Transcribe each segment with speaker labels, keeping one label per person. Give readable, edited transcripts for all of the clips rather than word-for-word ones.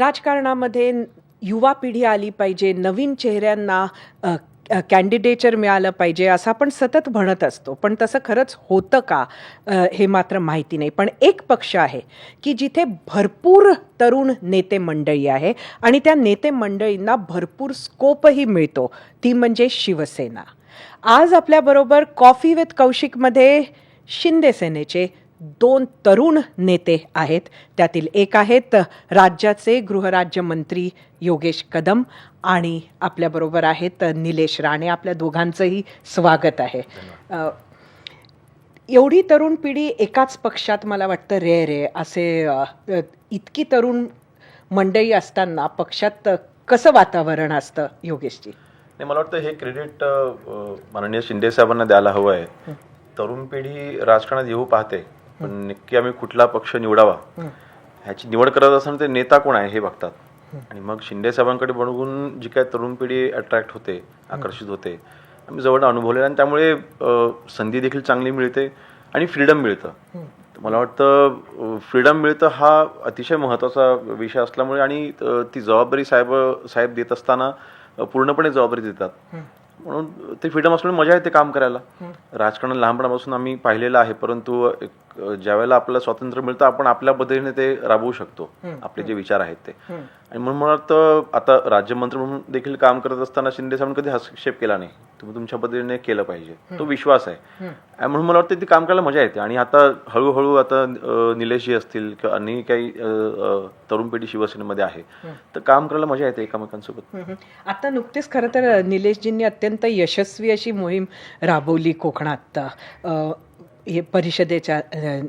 Speaker 1: राजकारणामध्ये युवा पिढी आली पाहिजे, नवीन चेहऱ्यांना कॅन्डिडेचर मिळालं पाहिजे असं आपण सतत म्हणत असतो. पण तसं खरंच होतं का? हे मात्र माहिती नाही. पण एक पक्ष आहे की जिथे भरपूर तरुण नेते मंडळी आहे आणि त्या नेते मंडळींना भरपूर स्कोपही मिळतो, ती म्हणजे शिवसेना. आज आपल्याबरोबर कॉफी विथ कौशिकमध्ये शिंदे सेनेचे 2 तरुण नेते आहेत. त्यातील एक आहेत राज्याचे गृहराज्यमंत्री योगेश कदम आणि आपल्याबरोबर आहेत निलेश राणे. आपल्या दोघांचंही स्वागत आहे. एवढी तरुण पिढी एकाच पक्षात मला वाटतं रेअर आहे. असे इतकी तरुण मंडळी असताना पक्षात कसं वातावरण असतं योगेशजी?
Speaker 2: नाही, मला वाटतं हे क्रेडिट माननीय शिंदे साहेबांना द्यायला हवं आहे. तरुण पिढी राजकारणात येऊ पाहते, पण नक्की आम्ही कुठला पक्ष निवडावा ह्याची निवड करत असताना ते नेता कोण आहे हे बघतात. आणि मग शिंदे साहेबांकडे बघून जी काय तरुण पिढी अट्रॅक्ट होते, आकर्षित होते, आम्ही जवळ अनुभवलेलं आणि त्यामुळे संधी देखील चांगली मिळते आणि फ्रीडम मिळतं. मला वाटतं फ्रीडम मिळतं हा अतिशय महत्त्वाचा विषय असल्यामुळे आणि ती जबाबदारी साहेब देत असताना पूर्णपणे जबाबदारी देतात. म्हणून ते फ्रीडम असल्यामुळे मजा येते काम करायला. राजकारण लहानपणापासून आम्ही पाहिलेलं आहे, परंतु ज्या वेळेला आपल्याला स्वातंत्र्य मिळतं आपण आपल्या पद्धतीने ते राबवू शकतो, आपले जे विचार आहेत ते. आणि म्हणून मला वाटतं आता राज्यमंत्री म्हणून देखील काम करत असताना शिंदे साहेबांनी कधी हस्तक्षेप केला नाही. तुम्ही तुमच्या पद्धतीने केलं पाहिजे, तो विश्वास आहे. आणि म्हणून मला वाटतं ती काम करायला मजा येते. आणि आता हळूहळू आता निलेशजी असतील किंवा अन्य काही तरुण पिढी शिवसेनेमध्ये आहे, तर काम करायला मजा येते एकमेकांसोबत.
Speaker 1: आता नुकतेच खरं तर निलेशजींनी अत्यंत यशस्वी अशी मोहीम राबवली कोकणात. हे परिषदेच्या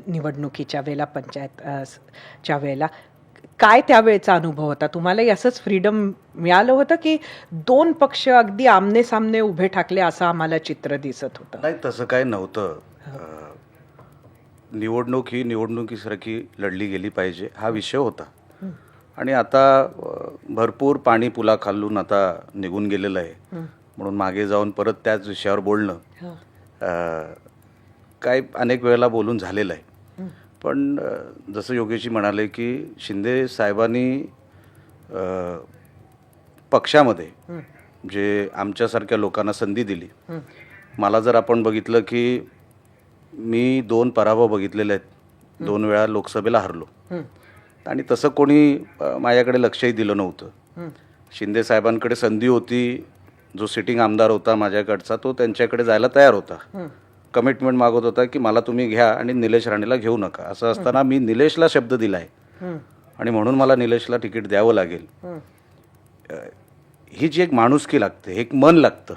Speaker 1: निवडणुकीच्या वेळेला, पंचायतच्या वेळेला. काय त्यावेळेचा अनुभव होता? तुम्हालाही असंच फ्रीडम मिळालं होतं की 2 पक्ष अगदी आमने सामने उभे ठाकले असं आम्हाला चित्र दिसत होतं?
Speaker 3: नाही, तसं काय नव्हतं. निवडणूक ही निवडणुकीसारखी लढली गेली पाहिजे हा विषय होता. आणि आता भरपूर पाणी पुलाखालून आता निघून गेलेलं आहे, म्हणून मागे जाऊन परत त्याच विषयावर बोलणं काय अनेक वेळेला बोलून झालेलं आहे. पण जसं योगेशजी म्हणाले की शिंदे साहेबांनी पक्षामध्ये जे आमच्यासारख्या लोकांना संधी दिली. मला जर आपण बघितलं की मी 2 पराभव बघितलेले आहेत, 2 वेळा लोकसभेला हरलो आणि तसं कोणी माझ्याकडे लक्षही दिलं नव्हतं. शिंदे साहेबांकडे संधी होती, जो सिटिंग आमदार होता माझ्याकडचा तो त्यांच्याकडे जायला तयार होता, कमिटमेंट मागत होता की मला तुम्ही घ्या आणि निलेश राणेला घेऊ नका. असं असताना मी निलेशला शब्द दिला आहे आणि म्हणून मला निलेशला तिकीट द्यावं लागेल. ही जी एक माणुसकी लागते, एक मन लागतं,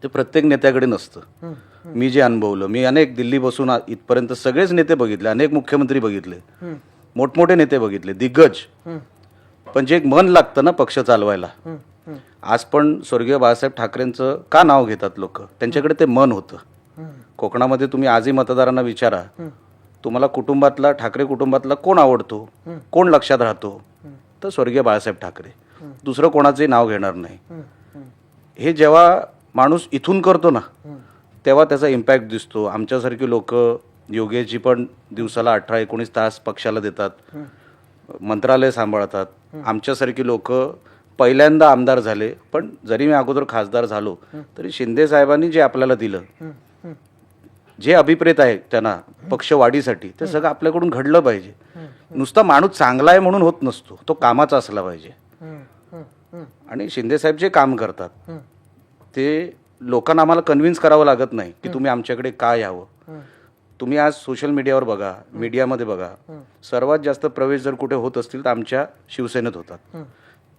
Speaker 3: ते प्रत्येक नेत्याकडे नसतं. मी जे अनुभवलं, मी अनेक दिल्ली बसून इथपर्यंत सगळेच नेते बघितले, अनेक मुख्यमंत्री बघितले, मोठमोठे नेते बघितले, दिग्गज. पण जे एक मन लागतं ना पक्ष चालवायला, आज पण स्वर्गीय बाळासाहेब ठाकरेंचं का नाव घेतात लोक? त्यांच्याकडे ते मन होतं. कोकणामध्ये तुम्ही आजही मतदारांना विचारा, तुम्हाला कुटुंबातला, ठाकरे कुटुंबातला कोण आवडतो, कोण लक्षात राहतो, तर स्वर्गीय बाळासाहेब ठाकरे. दुसरं कोणाचंही नाव घेणार नाही. हे जेव्हा माणूस इथून करतो ना, तेव्हा त्याचा इम्पॅक्ट दिसतो. आमच्यासारखी लोक, योगेशजी पण दिवसाला 18-19 तास पक्षाला देतात, मंत्रालय सांभाळतात. आमच्यासारखी लोक पहिल्यांदा आमदार झाले, पण जरी मी अगोदर खासदार झालो तरी शिंदे साहेबांनी जे आपल्याला दिलं, जे अभिप्रेत आहे त्यांना पक्षवाढीसाठी, ते सगळं आपल्याकडून घडलं पाहिजे. नुसता माणूस चांगला आहे म्हणून होत नसतो, तो कामाचा असला पाहिजे. आणि शिंदे साहेब जे काम करतात ते लोकांना आम्हाला कन्व्हिन्स करावं लागत नाही की तुम्ही आमच्याकडे का यावं. तुम्ही आज सोशल मीडियावर बघा, मीडियामध्ये बघा, सर्वात जास्त प्रवेश जर कुठे होत असतील तर आमच्या शिवसेनेत होतात.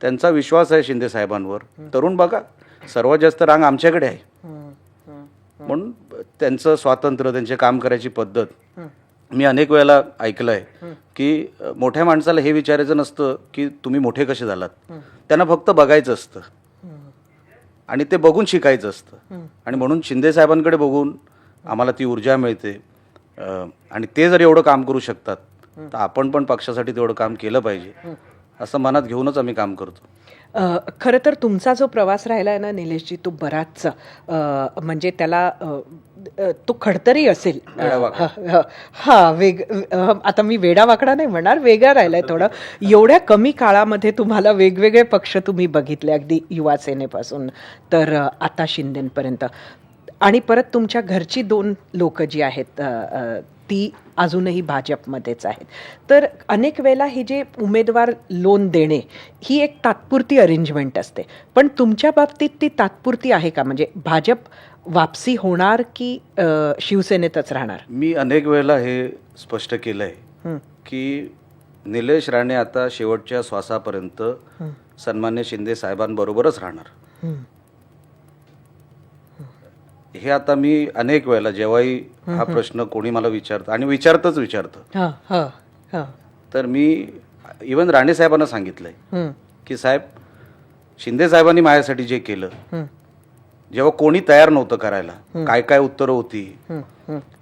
Speaker 3: त्यांचा विश्वास आहे शिंदे साहेबांवर. तरुण बघा, सर्वात जास्त रांग आमच्याकडे आहे. म्हणून त्यांचं स्वातंत्र्य, त्यांचे काम करायची पद्धत. मी अनेक वेळेला ऐकलं आहे की मोठ्या माणसाला हे विचारायचं नसतं की तुम्ही मोठे कसे झालात, त्यांना फक्त बघायचं असतं आणि ते बघून शिकायचं असतं. आणि म्हणून शिंदे साहेबांकडे बघून आम्हाला ती ऊर्जा मिळते. आणि ते जर एवढं काम करू शकतात तर आपण पण पक्षासाठी तेवढं काम केलं पाहिजे, असं मनात घेऊनच आम्ही काम करतो.
Speaker 1: खरं तर तुमचा जो प्रवास राहिला आहे ना निलेशजी, तो बराच म्हणजे त्याला तो खडतरी असेल.
Speaker 3: वेडावाकडा.
Speaker 1: आता मी वेडावाकडा नाही म्हणणार, वेगळा राहिलाय थोडं. एवढ्या कमी काळामध्ये तुम्हाला वेगवेगळे पक्ष तुम्ही बघितले, अगदी युवा सेनेपासून तर आता शिंदेपर्यंत, आणि परत तुमच्या घरची 2 लोक जी आहेत ती अजूनही भाजपमध्येच आहेत. तर अनेक वेळेला हे जे उमेदवार लोन देणे ही एक तात्पुरती अरेंजमेंट असते, पण तुमच्या बाबतीत ती तात्पुरती आहे का? म्हणजे भाजप वापसी होणार की शिवसेनेतच राहणार?
Speaker 3: मी अनेक वेळेला हे स्पष्ट केलं आहे की निलेश राणे आता शेवटच्या श्वासापर्यंत सन्मान्य शिंदे साहेबांबरोबरच राहणार. हे आता मी अनेक वेळेला जेव्हाही हा प्रश्न कोणी मला विचारतं आणि विचारतं तर मी इवन राणे साहेबांना सांगितलंय की साहेब, शिंदे साहेबांनी माझ्यासाठी जे केलं, जेव्हा कोणी तयार नव्हतं करायला, काय काय उत्तरं होती,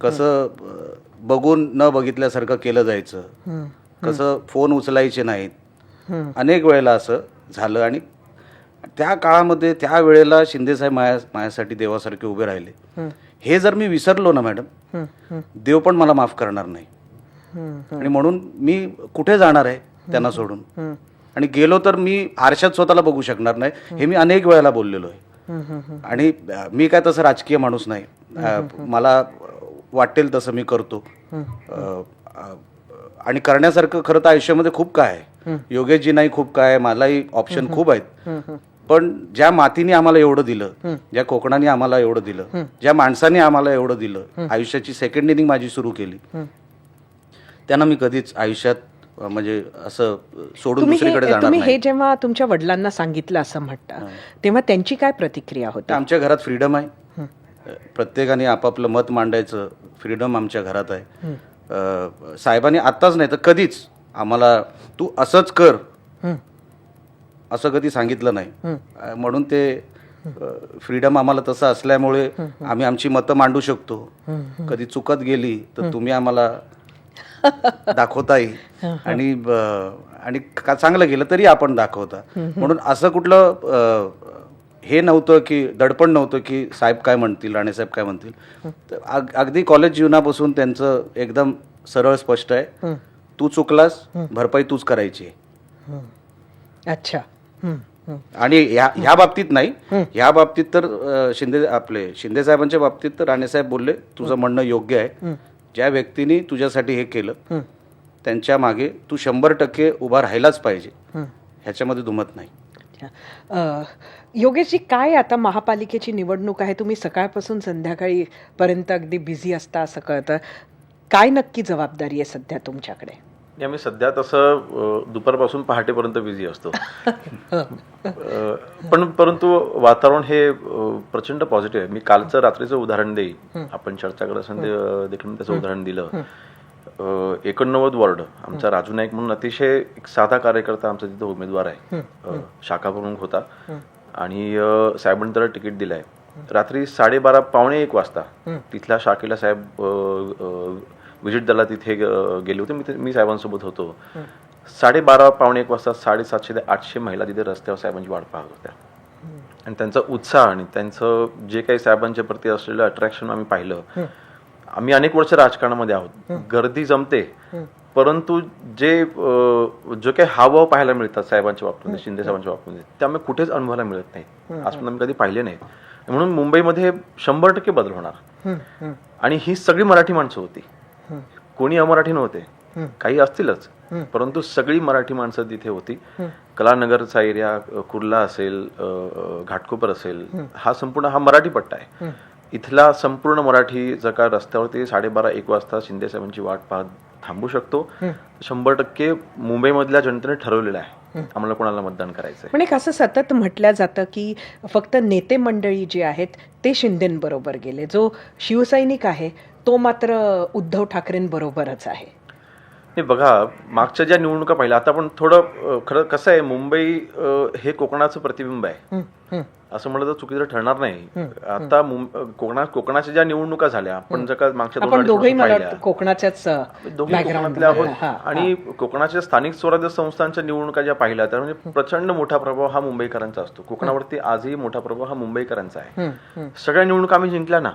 Speaker 3: कसं बघून न बघितल्यासारखं केलं जायचं, कसं फोन उचलायचे नाहीत, अनेक वेळेला असं झालं. आणि त्या काळामध्ये त्या वेळेला शिंदेसाहेब माझ्यासाठी देवासारखे उभे राहिले. हे जर मी विसरलो ना मॅडम, देव पण मला माफ करणार नाही. आणि म्हणून मी कुठे जाणार आहे त्यांना सोडून, आणि गेलो तर मी आरशात स्वतःला बघू शकणार नाही. हे मी अनेक वेळेला बोललेलो आहे. आणि मी काय तसं राजकीय माणूस नाही, मला वाटेल तसं मी करतो. आणि करण्यासारखं खरं तर आयुष्यामध्ये खूप काय आहे, योगेशजी नाही खूप काय आहे, मलाही ऑप्शन खूप आहेत. पण ज्या मातीने आम्हाला एवढं दिलं, ज्या कोकणाने आम्हाला एवढं दिलं, ज्या माणसाने आम्हाला एवढं दिलं, आयुष्याची सेकंड इनिंग माझी सुरू केली, त्यांना मी कधीच आयुष्यात म्हणजे असं सोडून दुसरीकडे जाणार
Speaker 1: तुम्ही हे
Speaker 3: नाही.
Speaker 1: जेव्हा तुमच्या वडिलांना सांगितलं असं म्हणता, तेव्हा त्यांची काय प्रतिक्रिया होती?
Speaker 3: आमच्या घरात फ्रीडम आहे, प्रत्येकाने आपापलं मत मांडायचं फ्रीडम आमच्या घरात आहे. साहेबांनी आत्ताच नाही तर कधीच आम्हाला तू असंच कर असं कधी सांगितलं नाही. म्हणून ते फ्रीडम आम्हाला तसं असल्यामुळे आम्ही आमची मतं मांडू शकतो. कधी चुकत गेली तर तुम्ही आम्हाला दाखवता येईल, आणि चांगलं गेलं तरी आपण दाखवता. म्हणून असं कुठलं हे नव्हतं की दडपण नव्हतं की साहेब काय म्हणतील, राणेसाहेब काय म्हणतील. तर अगदी कॉलेज जीवनापासून त्यांचं एकदम सरळ स्पष्ट आहे, तू चुकलास भरपाई तूच करायची.
Speaker 1: अच्छा.
Speaker 3: आणि ह्या बाबतीत नाही, ह्या बाबतीत तर शिंदे साहेबांच्या बाबतीत तर राणेसाहेब बोलले तुझं म्हणणं योग्य आहे. ज्या व्यक्तीने तुझ्यासाठी हे केलं त्यांच्या मागे तू 100% उभा राहिलाच पाहिजे, ह्याच्यामध्ये दुमत नाही.
Speaker 1: योगेशजी, काय आता महापालिकेची निवडणूक आहे, तुम्ही सकाळपासून संध्याकाळी पर्यंत अगदी बिझी असता असं कळतं. काय नक्की जबाबदारी आहे सध्या तुमच्याकडे?
Speaker 2: आम्ही सध्या तसं दुपारपासून पहाटेपर्यंत बिझी असतो. परंतु वातावरण हे प्रचंड पॉझिटिव्ह आहे. मी कालचं रात्रीचं उदाहरण देईल, आपण चर्चा करत असताना देखील त्याचं उदाहरण दिलं. 89 वॉर्ड आमचा राजू नाईक म्हणून अतिशय एक साधा कार्यकर्ता आमचा तिथं उमेदवार आहे, शाखा प्रमुख होता, आणि साहेबांनी त्याला तिकीट दिलंय. रात्री 12:30 पावणे 1 वाजता तिथल्या शाखेला साहेब व्हिजिट द्यायला तिथे गेले होते. मी साहेबांसोबत होतो. 12:30 पावणे 1 वाजता 750 ते 800 महिला तिथे रस्त्यावर साहेबांची वाट पाहत होत्या. आणि त्यांचा उत्साह आणि त्यांचं जे काही साहेबांच्या प्रती असलेलं अट्रॅक्शन आम्ही पाहिलं. आम्ही अनेक वर्ष राजकारणामध्ये आहोत, गर्दी जमते, परंतु जे काही हावभाव पाहायला मिळतात साहेबांच्या बाबतीत, शिंदे साहेबांच्या बाबतीत, ते आम्ही कुठेच अनुभवायला मिळत नाही, आजपर्यंत आम्ही कधी पाहिले नाही. म्हणून मुंबईमध्ये 100% बदल होणार. आणि ही सगळी मराठी माणसं होती, कोणी अमराठी नव्हते, काही असतीलच, परंतु सगळी मराठी माणसं तिथे होती. कलानगरचा एरिया, कुर्ला असेल, घाटकोपर असेल, हा संपूर्ण हा मराठी पट्टा आहे. इथला संपूर्ण मराठी जर का रस्त्यावरती 12:30-1 वाजता शिंदे साहेबांची वाट पाहत थांबू शकतो, 100% मुंबईमधल्या जनतेने ठरवलेलं आहे आम्हाला कोणाला मतदान करायचंय.
Speaker 1: पण एक असं सतत म्हटलं जातं की फक्त नेते मंडळी जे आहेत ते शिंदेबरोबर गेले, जो शिवसैनिक आहे तो मात्र उद्धव ठाकरेंबरोबरच आहे.
Speaker 2: नाही, बघा, मागच्या ज्या निवडणुका पाहिल्या, आता पण थोडं खरं कसं आहे, मुंबई हे कोकणाचं प्रतिबिंब आहे असं म्हणलं तर चुकीचं ठरणार नाही. आता कोकणाच्या ज्या निवडणुका झाल्या, आपण जर का मागच्या
Speaker 1: कोकणाच्याच
Speaker 2: कोकणातल्या आहोत, आणि कोकणाच्या स्थानिक स्वराज्य संस्थांच्या निवडणुका ज्या पाहिल्या तर म्हणजे प्रचंड मोठा प्रभाव हा मुंबईकरांचा असतो. कोकणावरती आजही मोठा प्रभाव हा मुंबईकरांचा आहे. सगळ्या निवडणुका आम्ही जिंकल्या ना,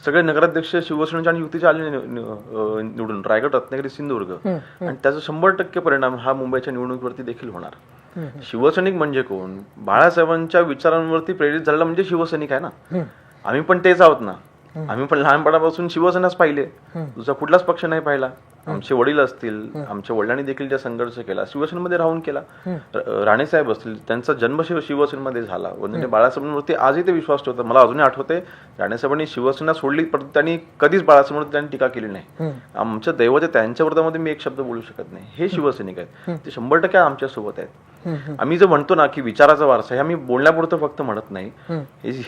Speaker 2: सगळे नगराध्यक्ष शिवसेनेच्या आणि युतीचे आले निवडून, रायगड, रत्नागिरी, सिंधुदुर्ग, आणि त्याचा 100% परिणाम हा मुंबईच्या निवडणुकीवरती देखील होणार. शिवसैनिक म्हणजे कोण? बाळासाहेबांच्या विचारांवरती प्रेरित झालेला म्हणजे शिवसैनिक आहे ना. आम्ही पण तेच आहोत ना. आम्ही पण लहानपणापासून शिवसेनाच पाहिले, दुसरा कुठलाच पक्ष नाही पाहिला. आमचे वडील असतील, आमच्या वडिलांनी देखील ज्या संघर्ष केला शिवसेनेमध्ये राहून केला. राणेसाहेब असतील, त्यांचा जन्म शिवसेनेमध्ये झाला. वंदनीय बाळासाहेबांवरती आजही ते विश्वास ठेवतात. मला अजूनही आठवते, राणेसाहेबांनी शिवसेना सोडली पण त्यांनी कधीच बाळासाहेबांवर त्यांनी टीका केली नाही. आमचं दैवत आहे, त्यांच्या विरोधामध्ये मी एक शब्द बोलू शकत नाही. हे शिवसैनिक आहेत, ते 100% आमच्या सोबत आहेत. आम्ही जे म्हणतो ना की विचाराचा वारसा, हे आम्ही बोलण्यापुरतं फक्त म्हणत नाही,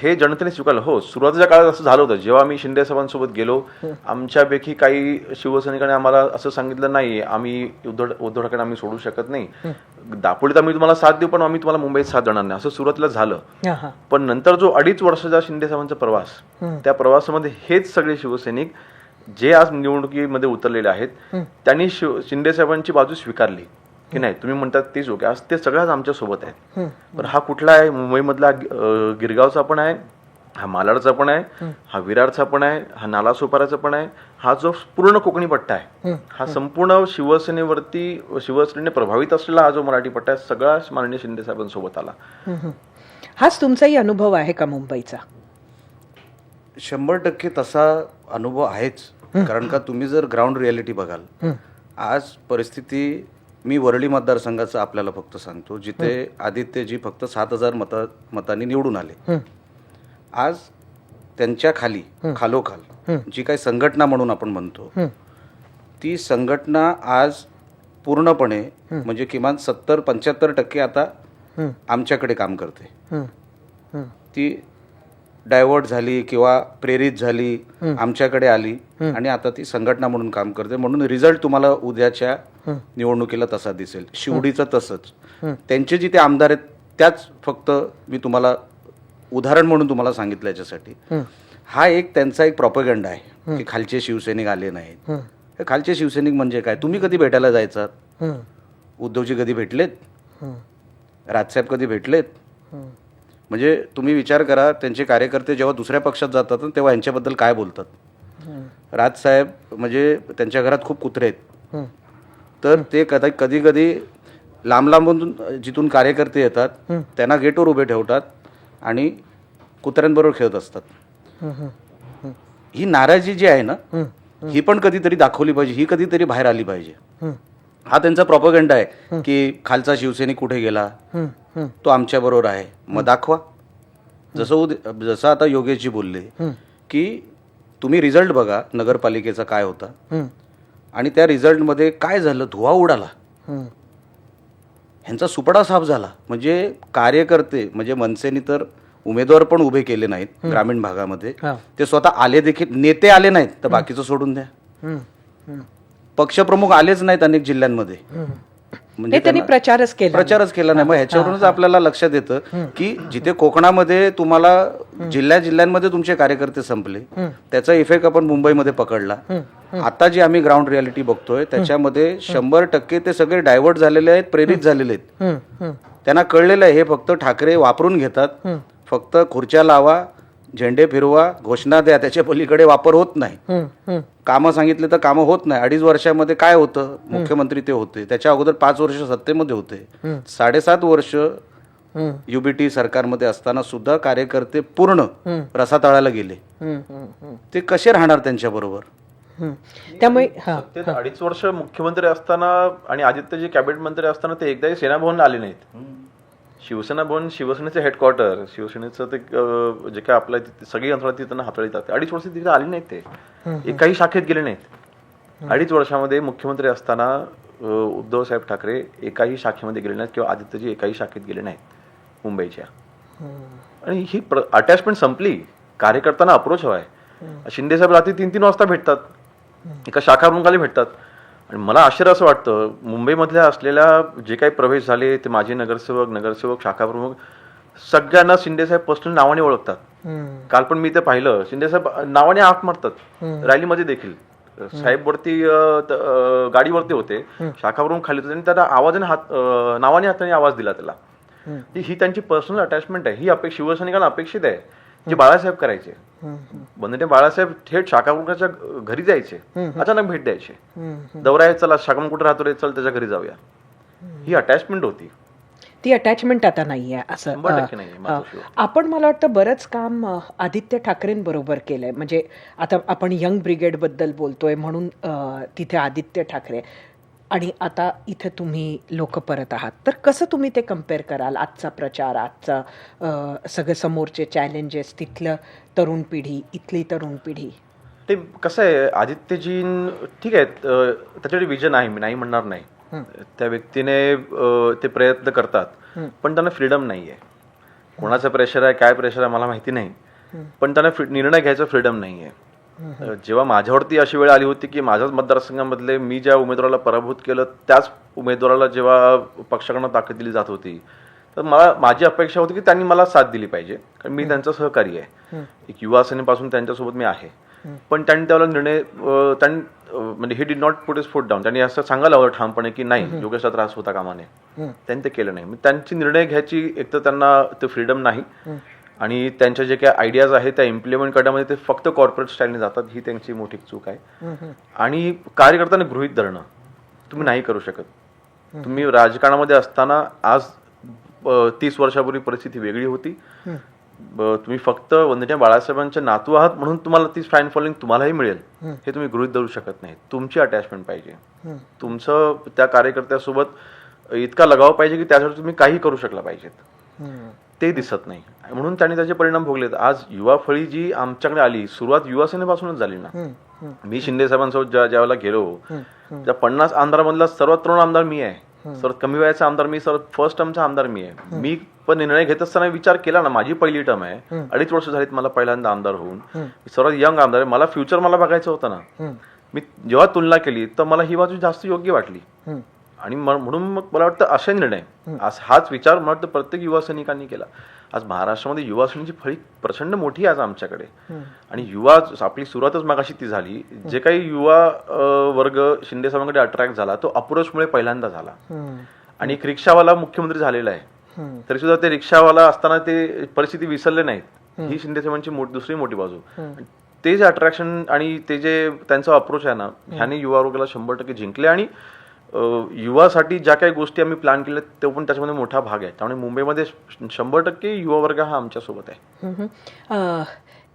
Speaker 2: हे जनतेने स्वीकारलं. हो, सुरुवातीच्या काळात असं झालं होतं, जेव्हा आम्ही शिंदे साहेबांसोबत गेलो, आमच्यापैकी काही शिवसैनिकांनी आम्हाला असं सांगितलं, नाही आम्ही उद्धव ठाकरे आम्ही सोडू शकत नाही, दापोलीत आम्ही तुम्हाला साथ देऊ पण आम्ही तुम्हाला मुंबईत साथ देणार नाही, असं सुरुवातीला झालं. पण नंतर जो 2.5 वर्षाचा शिंदे साहेबांचा प्रवास, त्या प्रवासामध्ये हेच सगळे शिवसैनिक जे आज निवडणुकीमध्ये उतरलेले आहेत, त्यांनी शिंदे साहेबांची बाजू स्वीकारली की नाही तुम्ही म्हणतात तेच ओके. आज ते सगळ्याच आमच्या सोबत आहेत. पण हा कुठला आहे? मुंबईमधला गिरगावचा पण आहे, हा मालाडचा पण आहे, हा विरारचा पण आहे, हा नालासोपाराचा पण आहे, हा जो पूर्ण कोकणी पट्टा आहे, हा संपूर्ण शिवसेनेवरती शिवसेनेने प्रभावित असलेला हा जो मराठी पट्टा आहे, सगळा माननीय शिंदे साहेबांसोबत आला.
Speaker 1: हाच तुमचाही अनुभव आहे का मुंबईचा?
Speaker 3: 100% तसा अनुभव आहेच. कारण का तुम्ही जर ग्राउंड रियालिटी बघाल, आज परिस्थिती, मी वरळी मतदारसंघाचं आपल्याला फक्त सांगतो, जिथे आदित्यजी फक्त 7,000 मतांनी निवडून आले. आज त्यांच्या खालोखाल जी काही संघटना म्हणून आपण म्हणतो, ती संघटना आज पूर्णपणे म्हणजे किमान 70-75% आता आमच्याकडे काम करते. ती डायव्हर्ट झाली किंवा प्रेरित झाली, आमच्याकडे आली आणि आता ती संघटना म्हणून काम करते. म्हणून रिझल्ट तुम्हाला उद्याच्या निवडणुकीला तसा दिसेल. शिवडीचं तसंच. त्यांचे जिथे आमदार आहेत त्याच फक्त मी तुम्हाला उदाहरण म्हणून तुम्हाला सांगितलं याच्यासाठी. हा एक त्यांचा एक प्रॉपगंडा आहे की खालचे शिवसैनिक आले नाहीत. खालचे शिवसैनिक म्हणजे काय? तुम्ही कधी भेटायला जायचात? उद्धवजी कधी भेटलेत? राजसाहेब कधी भेटलेत? म्हणजे तुम्ही विचार करा, त्यांचे कार्यकर्ते जेव्हा दुसऱ्या पक्षात जातात तेव्हा यांच्याबद्दल काय बोलतात. राजसाहेब म्हणजे त्यांच्या घरात खूप कुत्रे आहेत, तर ते कधी कधी लांब लांबून जिथून कार्यकर्ते येतात त्यांना गेटवर उभे ठेवतात आणि कुत्र्यांबरोबर खेळत असतात. ही नाराजी जी आहे ना, ही पण कधीतरी दाखवली पाहिजे, ही कधीतरी बाहेर आली पाहिजे. हा त्यांचा प्रॉपगंडा आहे की खालचा शिवसैनिक कुठे गेला, तो आमच्या बरोबर आहे. मग दाखवा. जसं आता योगेशजी बोलले की तुम्ही रिझल्ट बघा नगरपालिकेचा काय होता आणि त्या रिझल्टमध्ये काय झालं, धुवा उडाला, ह्यांचा सुपडा साफ झाला. म्हणजे कार्यकर्ते, म्हणजे मनसेनी तर उमेदवार पण उभे केले नाहीत ग्रामीण भागामध्ये, ते स्वतः आले देखील. नेते आले नाहीत तर बाकीचं सोडून द्या, पक्षप्रमुख आलेच नाहीत अनेक जिल्ह्यांमध्ये, म्हणजे
Speaker 1: त्यांनी प्रचारच केला
Speaker 3: नाही. मग ह्याच्यावरूनच आपल्याला लक्षात येतं की जिथे कोकणामध्ये तुम्हाला जिल्ह्यांमध्ये तुमचे कार्यकर्ते संपले, त्याचा इफेक्ट आपण मुंबईमध्ये पकडला. आता जी आम्ही ग्राउंड रियालिटी बघतोय त्याच्यामध्ये 100% ते सगळे डायव्हर्ट झालेले आहेत, प्रेरित झालेले आहेत. त्यांना कळलेलं आहे हे फक्त ठाकरे वापरून घेतात, फक्त खुर्च्या लावा, झेंडे फिरवा, घोषणा द्या, त्याच्या पलीकडे वापर होत नाही. कामं सांगितले तर कामं होत नाही. 2.5 वर्षामध्ये काय होतं, मुख्यमंत्री ते होते, त्याच्या अगोदर 5 वर्ष सत्तेमध्ये होते, 7.5 वर्ष युबीटी सरकारमध्ये असताना सुद्धा कार्यकर्ते पूर्ण रसातळाला गेले. ते कसे राहणार त्यांच्या बरोबर?
Speaker 1: त्यामुळे
Speaker 2: सत्तेत 2.5 वर्ष मुख्यमंत्री असताना आणि आदित्यजी कॅबिनेट मंत्री असताना ते एकदाही सेना भवनला आले नाहीत. शिवसेना भवन, शिवसेनेचं हेडक्वार्टर, शिवसेनेचं ते जे काय आपलं सगळी यंत्रणा तिथं हाताळतात, 2.5 वर्ष तिथे आली नाहीत. ते एकाही शाखेत गेले नाहीत. 2.5 वर्षामध्ये मुख्यमंत्री असताना उद्धव साहेब ठाकरे एकाही शाखेमध्ये गेले नाहीत किंवा आदित्यजी एकाही शाखेत गेले नाहीत मुंबईच्या. आणि ही अटॅचमेंट संपली. कार्यकर्त्यांना अप्रोच हवाय. शिंदे साहेब रात्री 3-3 वाजता भेटतात, एका शाखा प्रमुखाला भेटतात. आणि मला आश्चर्य असं वाटतं, मुंबईमधल्या असलेल्या जे काही प्रवेश झाले ते माजी नगरसेवक, शाखा प्रमुख, सगळ्यांना शिंदेसाहेब पर्सनल नावाने ओळखतात. काल पण मी ते पाहिलं, शिंदेसाहेब नावाने हाक मारतात रॅलीमध्ये देखील. साहेब वरती गाडीवरती होते, शाखा प्रमुख खाली होते, त्यांनी त्याला आवाजाने नावाने हाताने आवाज दिला त्याला. ही त्यांची पर्सनल अटॅचमेंट आहे. ही शिवसैनिकांना अपेक्षित आहे, जे बाळासाहेब करायचे. वंदनीय बाळासाहेब थेट शाखामुखाच्या घरी जायचे, अचानक भेट द्यायचे, दौरा आहे, चला शाखामुख कुठे राहतो रे, चल त्याच्या घरी जाऊया. ही अटॅचमेंट होती.
Speaker 1: ती अटॅचमेंट आता नाहीये असं
Speaker 2: 100% नाहीये, मातोश्रीवर.
Speaker 1: आपण मला वाटतं बरंच काम आदित्य ठाकरेंबरोबर केलंय. म्हणजे आता आपण यंग ब्रिगेडबद्दल बोलतोय म्हणून तिथे आदित्य ठाकरे आणि आता इथे तुम्ही लोक परत आहात, तर कसं तुम्ही ते कम्पेअर कराल? आजचा प्रचार, आजचा सगळे समोरचे चॅलेंजेस, तिथलं तरुण पिढी, इथली तरुण पिढी.
Speaker 2: ते कसं आहे, आदित्यजी ठीक आहे, त्याच्याकडे विजन आहे, मी नाही म्हणणार नाही. त्या व्यक्तीने ते प्रयत्न करतात, पण त्यांना फ्रीडम नाही आहे. कोणाचं प्रेशर आहे, काय प्रेशर आहे मला माहिती नाही, पण त्यांना निर्णय घ्यायचं फ्रीडम नाही आहे. जेव्हा माझ्यावरती अशी वेळ आली होती की माझ्याच मतदारसंघामधले मी ज्या उमेदवाराला पराभूत केलं त्याच उमेदवाराला जेव्हा पक्षाकडनं ताकद दिली जात होती, तर माझी अपेक्षा होती की त्यांनी मला साथ दिली पाहिजे, कारण मी त्यांचा सहकारी आहे. एक युवा सेनेपासून त्यांच्यासोबत मी आहे. पण त्यांनी त्याला निर्णय म्हणजे he did not put is foot down. त्यांनी असं सांगायला हवं ठामपणे की नाही, योगेशचा त्रास होता कामा नये. त्यांनी ते केलं नाही. त्यांची निर्णय घ्यायची एक तर त्यांना ते फ्रीडम नाही, आणि त्यांच्या जे काही आयडियाज आहेत त्या इम्प्लिमेंट करण्यामध्ये ते फक्त कॉर्पोरेट स्टाईलने जातात. ही त्यांची मोठी चूक आहे. आणि कार्यकर्त्यांना गृहीत धरणं तुम्ही नाही करू शकत. तुम्ही राजकारणामध्ये असताना आज 30 वर्षापूर्वी परिस्थिती वेगळी होती. तुम्ही फक्त वंदनीय बाळासाहेबांचे नातू आहात म्हणून तुम्हाला ती फॅन फॉलोइंग तुम्हालाही मिळेल हे तुम्ही गृहीत धरू शकत नाही. तुमची अटॅचमेंट पाहिजे, तुमचं त्या कार्यकर्त्यासोबत इतका लगाव पाहिजे की त्यासाठी तुम्ही काही करू शकला पाहिजेत. ते दिसत नाही, म्हणून त्यांनी त्याचे परिणाम भोगलेत. आज युवा फळी जी आमच्याकडे आली, सुरुवात युवासेनेपासूनच झाली ना. मी शिंदे साहेबांसोबत ज्यावेळेला गेलो, त्या 50 आमदारामधला सर्वात तरुण आमदार मी आहे, सर्वात कमी वयाचा आमदार मी, सर्वात फर्स्ट टर्मचा आमदार मी आहे. मी पण निर्णय घेत असताना विचार केला ना, माझी पहिली टर्म आहे, 2.5 वर्ष झालीत मला पहिल्यांदा आमदार होऊन. मी सर्वात यंग आमदार आहे, मला फ्युचर मला बघायचं होतं ना. मी जेव्हा तुलना केली तर मला ही बाजू जास्त योग्य वाटली, आणि म्हणून मग मला वाटतं असे निर्णय, हाच विचार मला वाटतं प्रत्येक युवा सैनिकांनी केला. आज महाराष्ट्रामध्ये युवा सैनिकांची फळी प्रचंड मोठी आहे आज आमच्याकडे. आणि युवा, आपली सुरुवातच मगाशी ती झाली, जे काही युवा वर्ग शिंदे साहेबांकडे अट्रॅक्ट झाला तो अप्रोचमुळे पहिल्यांदा झाला. आणि एक रिक्षावाला मुख्यमंत्री झालेला आहे, तरी सुद्धा ते रिक्षावाला असताना ते परिस्थिती विसरले नाहीत. ही शिंदे साहेबांची दुसरी मोठी बाजू. ते जे अट्रॅक्शन आणि ते जे त्यांचा अप्रोच आहे ना, ह्याने युवा वर्गाला 100% जिंकले. आणि युवासाठी ज्या काही गोष्टी आम्ही प्लॅन केल्या तो पण त्याच्यामध्ये मोठा भाग आहे. त्यामुळे मुंबईमध्ये 100% युवा वर्ग हा आमच्यासोबत आहे.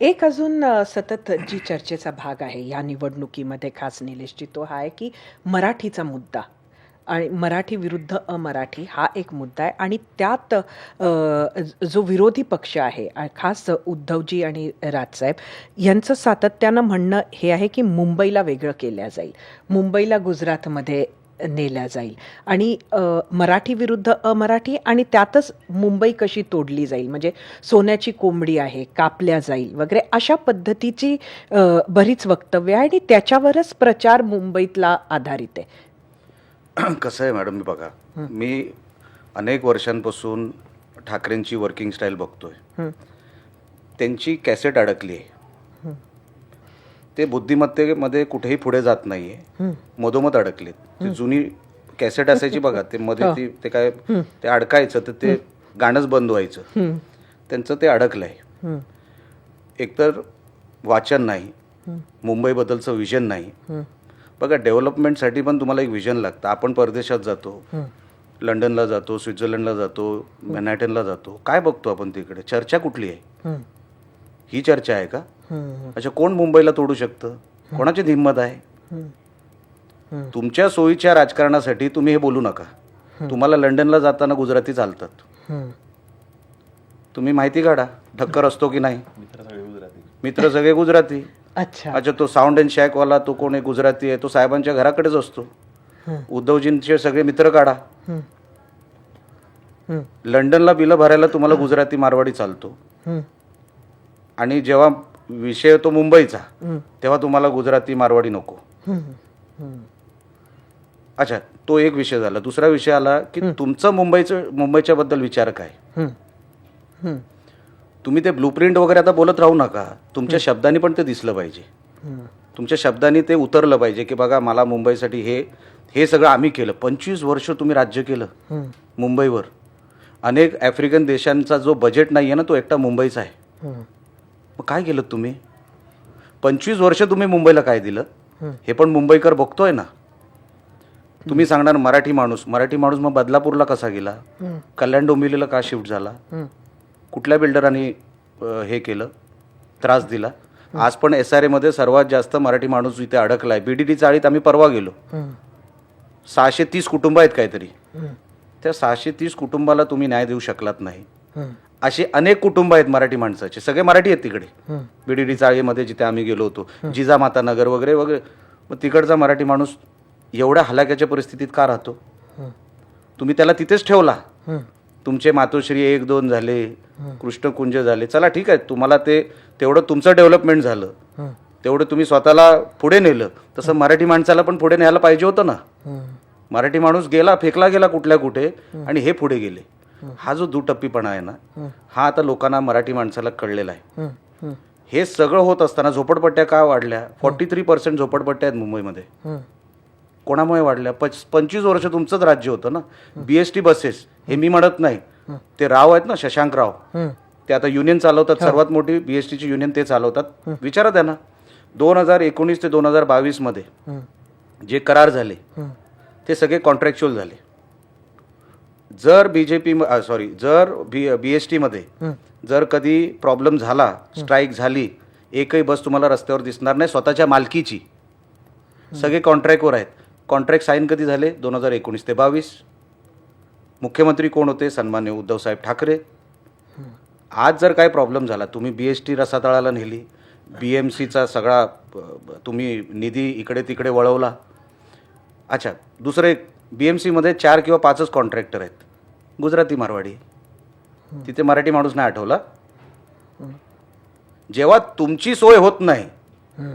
Speaker 1: एक अजून सतत जी चर्चेचा भाग आहे या निवडणुकीमध्ये खास निलेशजी, तो हा आहे की मराठीचा मुद्दा आणि मराठी विरुद्ध अमराठी हा एक मुद्दा आहे. आणि त्यात जो विरोधी पक्ष आहे, खास उद्धवजी आणि राजसाहेब यांचं सातत्यानं म्हणणं हे आहे की मुंबईला वेगळं केल्या जाईल, मुंबईला गुजरातमध्ये नेल्या जाईल, आणि मराठी विरुद्ध अमराठी, आणि त्यातच मुंबई कशी तोडली जाईल, म्हणजे सोन्याची कोंबडी आहे, कापल्या जाईल वगैरे अशा पद्धतीची बरीच वक्तव्य आहे. आणि त्याच्यावरच प्रचार मुंबईतला आधारित आहे.
Speaker 3: कसं आहे मॅडम, मी बघा, मी अनेक वर्षांपासून ठाकरेंची वर्किंग स्टाईल बघतोय. त्यांची कॅसेट अडकली आहे. ते बुद्धिमत्तेमध्ये कुठेही पुढे जात नाहीये, मधोमध अडकलेत. ते जुनी कॅसेट असायची बघा, ते मध्ये ते काय ते अडकायचं तर ते गाणंच बंद व्हायचं. त्यांचं ते अडकलंय. एकतर वाचन नाही, मुंबईबद्दलचं विजन नाही. बघा, डेव्हलपमेंटसाठी पण तुम्हाला एक विजन लागतं. आपण परदेशात जातो, लंडनला जातो, स्वित्झर्लंडला जातो, मॅनहॅटनला जातो, काय बघतो आपण तिकडे? चर्चा कुठली आहे? ही चर्चा आहे का? अच्छा, कोण मुंबईला तोडू शकतं? कोणाची हिंमत आहे? तुमच्या सोयीच्या राजकारणासाठी तुम्ही हे बोलू नका. तुम्हाला लंडनला जाताना गुजराती चालतात, तुम्ही माहिती काढा. ठक्कर असतो की नाही? मित्र सगळे गुजराती.
Speaker 1: अच्छा,
Speaker 3: तो साऊंड अँड शॅकवाला तो कोण आहे, गुजराती आहे, तो साहेबांच्या घराकडेच असतो. उद्धवजींचे सगळे मित्र काढा. लंडनला बिलं भरायला तुम्हाला गुजराती मारवाडी चालतो, आणि जेव्हा विषय येतो मुंबईचा तेव्हा तुम्हाला गुजराती मारवाडी नको. अच्छा, तो एक विषय झाला. दुसरा विषय आला की तुमचा मुंबईच्या बद्दल विचार काय? तुम्ही ते ब्लूप्रिंट वगैरे आता बोलत राहू नका. तुमच्या शब्दांनी पण ते दिसलं पाहिजे. तुमच्या शब्दांनी ते उतरलं पाहिजे की बघा, मला मुंबईसाठी हे सगळं आम्ही केलं. 25 वर्ष तुम्ही राज्य केलं मुंबईवर. अनेक आफ्रिकन देशांचा जो बजेट नाही आहे ना, तो एकटा मुंबईचा आहे. मग काय केलं तुम्ही? 25 वर्ष तुम्ही मुंबईला काय दिलं हे पण मुंबईकर बघतोय ना. तुम्ही सांगणार मराठी माणूस मग बदलापूरला कसा गेला, कल्याण डोंबिवलीला का शिफ्ट झाला, कुठल्या बिल्डरांनी हे केलं, त्रास दिला. आज पण SRA मध्ये सर्वात जास्त मराठी माणूस इथे अडकलाय. BDD चाळीत आम्ही परवा गेलो, 630 कुटुंब आहेत काहीतरी. त्या 630 कुटुंबाला तुम्ही न्याय देऊ शकलात नाही. असे अनेक कुटुंब आहेत मराठी माणसाचे, सगळे मराठी आहेत तिकडे. BDD चाळीमध्ये जिथे आम्ही गेलो होतो, जिजामाता नगर वगैरे वगैरे. मग तिकडचा मराठी माणूस एवढ्या हलाक्याच्या परिस्थितीत का राहतो? तुम्ही त्याला तिथेच ठेवला. तुमचे मातोश्री 1-2 झाले, कृष्णकुंज झाले, चला ठीक आहे, तुम्हाला ते तेवढं तुमचं डेव्हलपमेंट झालं, तेवढं तुम्ही स्वतःला पुढे नेलं. तसं मराठी माणसाला पण पुढे न्यायला पाहिजे होतं ना. मराठी माणूस गेला, फेकला गेला कुठल्या कुठे, आणि हे पुढे गेले. हा जो दुटप्पीपणा आहे ना, हा आता लोकांना मराठी माणसाला कळलेला आहे. हे सगळं होत असताना झोपडपट्ट्या का वाढल्या? 43% झोपडपट्ट्या आहेत मुंबईमध्ये. कोणामुळे वाढल्या? 25 वर्ष तुमचंच राज्य होतं ना. BST बसेस, हे मी म्हणत नाही, ते राव आहेत ना, शशांक राव, ते आता युनियन चालवतात. सर्वात मोठी BSTची युनियन ते चालवतात. विचारा त्यांना, 2019 ते 2022 मध्ये जे करार झाले ते सगळे कॉन्ट्रॅक्च्युअल झाले. जर जर BST मध्ये जर कधी प्रॉब्लेम झाला, स्ट्राईक झाली, एकही बस तुम्हाला रस्त्यावर दिसणार नाही स्वतःच्या मालकीची. सगळे कॉन्ट्रॅक्टवर आहेत. कॉन्ट्रॅक्ट साईन कधी झाले? 2019 ते 22. मुख्यमंत्री कोण होते? सन्मान्य उद्धवसाहेब ठाकरे. आज जर काय प्रॉब्लेम झाला, तुम्ही BST रसातळाला नेली, BMCचा सगळा तुम्ही निधी इकडे तिकडे वळवला. अच्छा, दुसरं एक, BMCमध्ये 4 किंवा 5च कॉन्ट्रॅक्टर आहेत, गुजराती मारवाडी. तिथे मराठी माणूस नाही आठवला. जेव्हा तुमची सोय होत नाही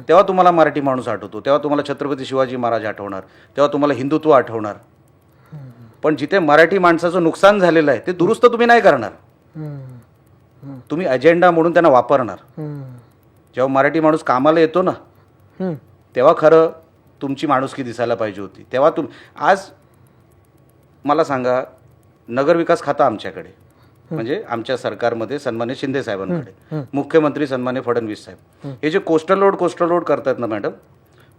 Speaker 3: तेव्हा तुम्हाला मराठी माणूस आठवतो, तेव्हा तुम्हाला छत्रपती शिवाजी महाराज आठवणार, तेव्हा तुम्हाला हिंदुत्व आठवणार. पण जिथे मराठी माणसाचं नुकसान झालेलं आहे ते दुरुस्त तुम्ही नाही करणार. तुम्ही अजेंडा म्हणून त्यांना वापरणार. जेव्हा मराठी माणूस कामाला येतो ना, तेव्हा खरं तुमची माणुसकी दिसायला पाहिजे होती. तेव्हा आज मला सांगा, नगरविकास खातं आमच्याकडे, म्हणजे आमच्या सरकारमध्ये सन्मान्य शिंदे साहेबांकडे, मुख्यमंत्री सन्मान्य फडणवीस साहेब. हे जे कोस्टल रोड करतात ना मॅडम,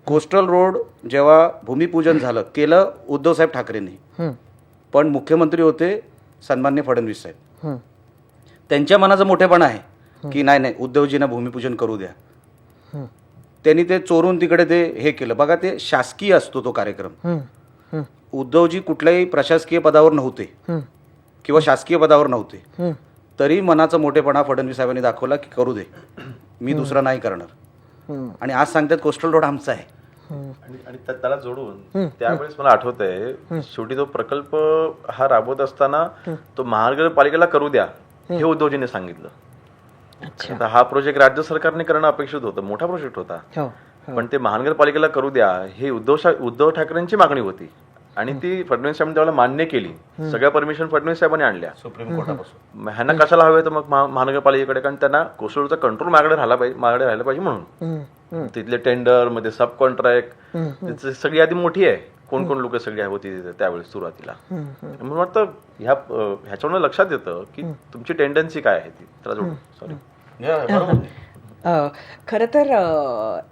Speaker 3: कोस्टल रोड जेव्हा भूमिपूजन केलं उद्धवसाहेब ठाकरेंनी, पण मुख्यमंत्री होते सन्मान्य फडणवीस साहेब. त्यांच्या मनाचा मोठेपणा आहे की नाही उद्धवजींना भूमिपूजन करू द्या. त्यांनी ते चोरून तिकडे ते हे केलं. बघा, ते शासकीय असतो तो कार्यक्रम. उद्धवजी कुठल्याही प्रशासकीय पदावर नव्हते किंवा शासकीय पदावर नव्हते, तरी मनाचा मोठेपणा फडणवीस साहेबांनी दाखवला की करू दे, मी दुसरा नाही करणार. आणि आज सांगतात कोस्टल रोड आमचा आहे.
Speaker 2: आणि त्याला जोडून त्यावेळेस मला आठवत आहे, शेवटी तो प्रकल्प हा राबवत असताना तो महानगरपालिकेला करू द्या हे उद्धवजीने सांगितलं. आता हा प्रोजेक्ट राज्य सरकारने करणं अपेक्षित होतं, मोठा प्रोजेक्ट होता, पण ते महानगरपालिकेला करू द्या हे उद्धव ठाकरेंची मागणी होती. आणि ती फडणवीस साहेबांनी त्यावेळेला मान्य केली. सगळ्या परमिशन फडणवीस साहेबांनी आणल्या सुप्रीम कोर्टापासून. ह्यांना कशाला हवे तर मग महानगरपालिकेकडे, कारण त्यांना कोस्टलचा कंट्रोल मागडे राहिला पाहिजे म्हणून. तिथले टेंडर मध्ये सब कॉन्ट्रॅक्ट, सगळी यादी मोठी आहे, कोण कोण लोक सगळी होती तिथे त्यावेळेस सुरुवातीला. म्हणून वाटतं ह्याच्यावर लक्षात येतं की तुमची टेंडन्सी काय आहे ती.
Speaker 1: खरं तर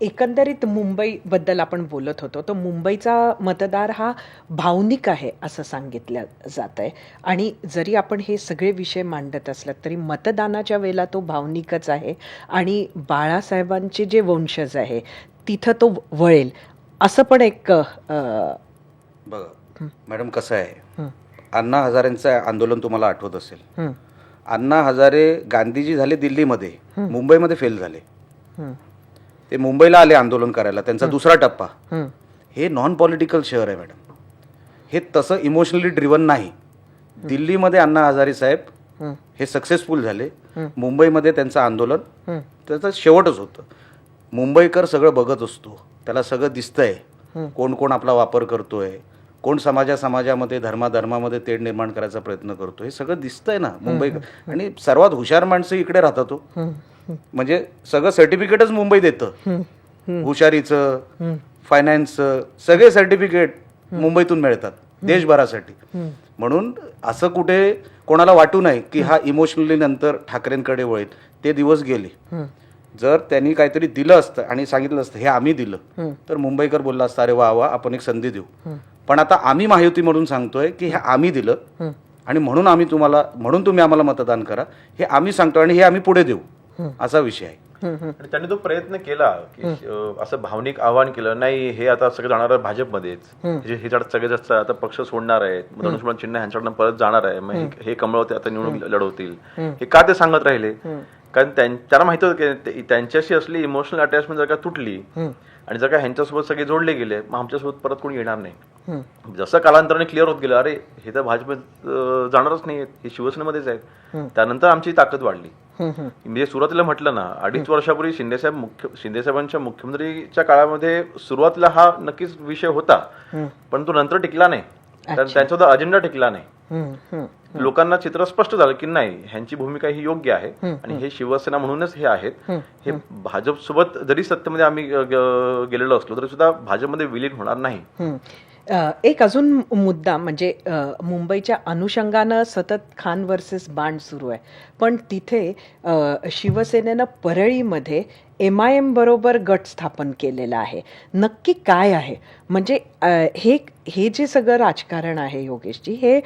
Speaker 1: एकंदरीत मुंबईबद्दल आपण बोलत होतो, तर मुंबईचा मतदार हा भावनिक आहे असं सांगितलं जात आहे. आणि जरी आपण हे सगळे विषय मांडत असलात तरी मतदानाच्या वेळेला तो भावनिकच आहे. आणि बाळासाहेबांचे जे वंशज आहे तिथं तो वळेल असं पण एक
Speaker 3: बघा मॅडम, कसं आहे, अण्णा हजारेंचं आंदोलन तुम्हाला आठवत असेल. अण्णा हजारे गांधीजी झाले दिल्लीमध्ये, मुंबईमध्ये फेल झाले. ते मुंबईला आले आंदोलन करायला, त्यांचा दुसरा टप्पा. हे नॉन पॉलिटिकल शहर आहे मॅडम, हे तसं इमोशनली ड्रिव्हन नाही. दिल्लीमध्ये अण्णा हजारे साहेब हे सक्सेसफुल झाले, मुंबईमध्ये त्यांचं आंदोलन त्याचं शेवटच होतं. मुंबईकर सगळं बघत असतो, त्याला सगळं दिसतंय, कोण कोण आपला वापर करतोय, कोण समाजामध्ये धर्मामध्ये तेढ निर्माण करायचा प्रयत्न करतो, हे सगळं दिसतंय ना मुंबई. आणि सर्वात हुशार माणसं इकडे राहतात. म्हणजे सगळं सर्टिफिकेटच मुंबई देतं, हुशारीचं, फायनान्सचं, सगळे सर्टिफिकेट मुंबईतून मिळतात देशभरासाठी. म्हणून असं कुठे कोणाला वाटू नये की हा इमोशनली नंतर ठाकरेंकडे वळेल. ते दिवस गेले. जर त्यांनी काहीतरी दिलं असतं आणि सांगितलं असतं हे आम्ही दिलं, तर मुंबईकर बोलला असता अरे वा वा आपण एक संधी देऊ. पण आता आम्ही महायुती म्हणून सांगतोय की हे आम्ही दिलं आणि म्हणून तुम्ही आम्हाला मतदान करा, हे आम्ही सांगतो आणि हे आम्ही पुढे देऊ, असा विषय आहे.
Speaker 2: आणि त्यांनी तो प्रयत्न केला की असं भावनिक आवाहन केलं, नाही हे आता सगळं जाणार आहे भाजपमध्येच, हे सगळे जास्त आता पक्ष सोडणार आहेत, धनुष्यबाण चिन्ह ह्यांच्याकडनं परत जाणार आहे, मग हे कमळवते आता निवडणूक लढवतील, हे का ते सांगत राहिले? कारण त्यांना माहिती होतं की त्यांच्याशी असली इमोशनल अटॅचमेंट जर का तुटली आणि जर का ह्यांच्यासोबत सगळे जोडले गेले, मग आमच्यासोबत परत कोणी येणार नाही. जसं कालांतराने क्लिअर होत गेलं, अरे हे तर भाजपत जाणारच नाही, हे शिवसेनेमध्येच आहेत, त्यानंतर आमची ताकद वाढली. म्हणजे सुरुवातीला म्हटलं ना, 2.5 वर्षापूर्वी शिंदेसाहेबांच्या मुख्यमंत्रीच्या काळामध्ये सुरुवातीला हा नक्कीच विषय होता, पण तो नंतर टिकला नाही, कारण त्यांचा अजेंडा टिकला नाही. लोकांना चित्र स्पष्ट झालं की नाही, ह्यांची भूमिका ही योग्य आहे आणि हे शिवसेना म्हणूनच हे आहेत, हे भाजप सोबत जरी सत्तेमध्ये आम्ही गेलेलो असलो तरी सुद्धा भाजपमध्ये विलीन होणार नाही.
Speaker 1: एक अजून मुद्दा म्हणजे मुंबईच्या अनुषंगानं सतत खान वर्सेस बाण सुरू आहे, पण तिथे शिवसेनेनं परळीमध्ये MIM बरोबर गट स्थापन केलेला आहे. नक्की काय आहे? म्हणजे हे जे सगळं राजकारण आहे योगेशजी, हे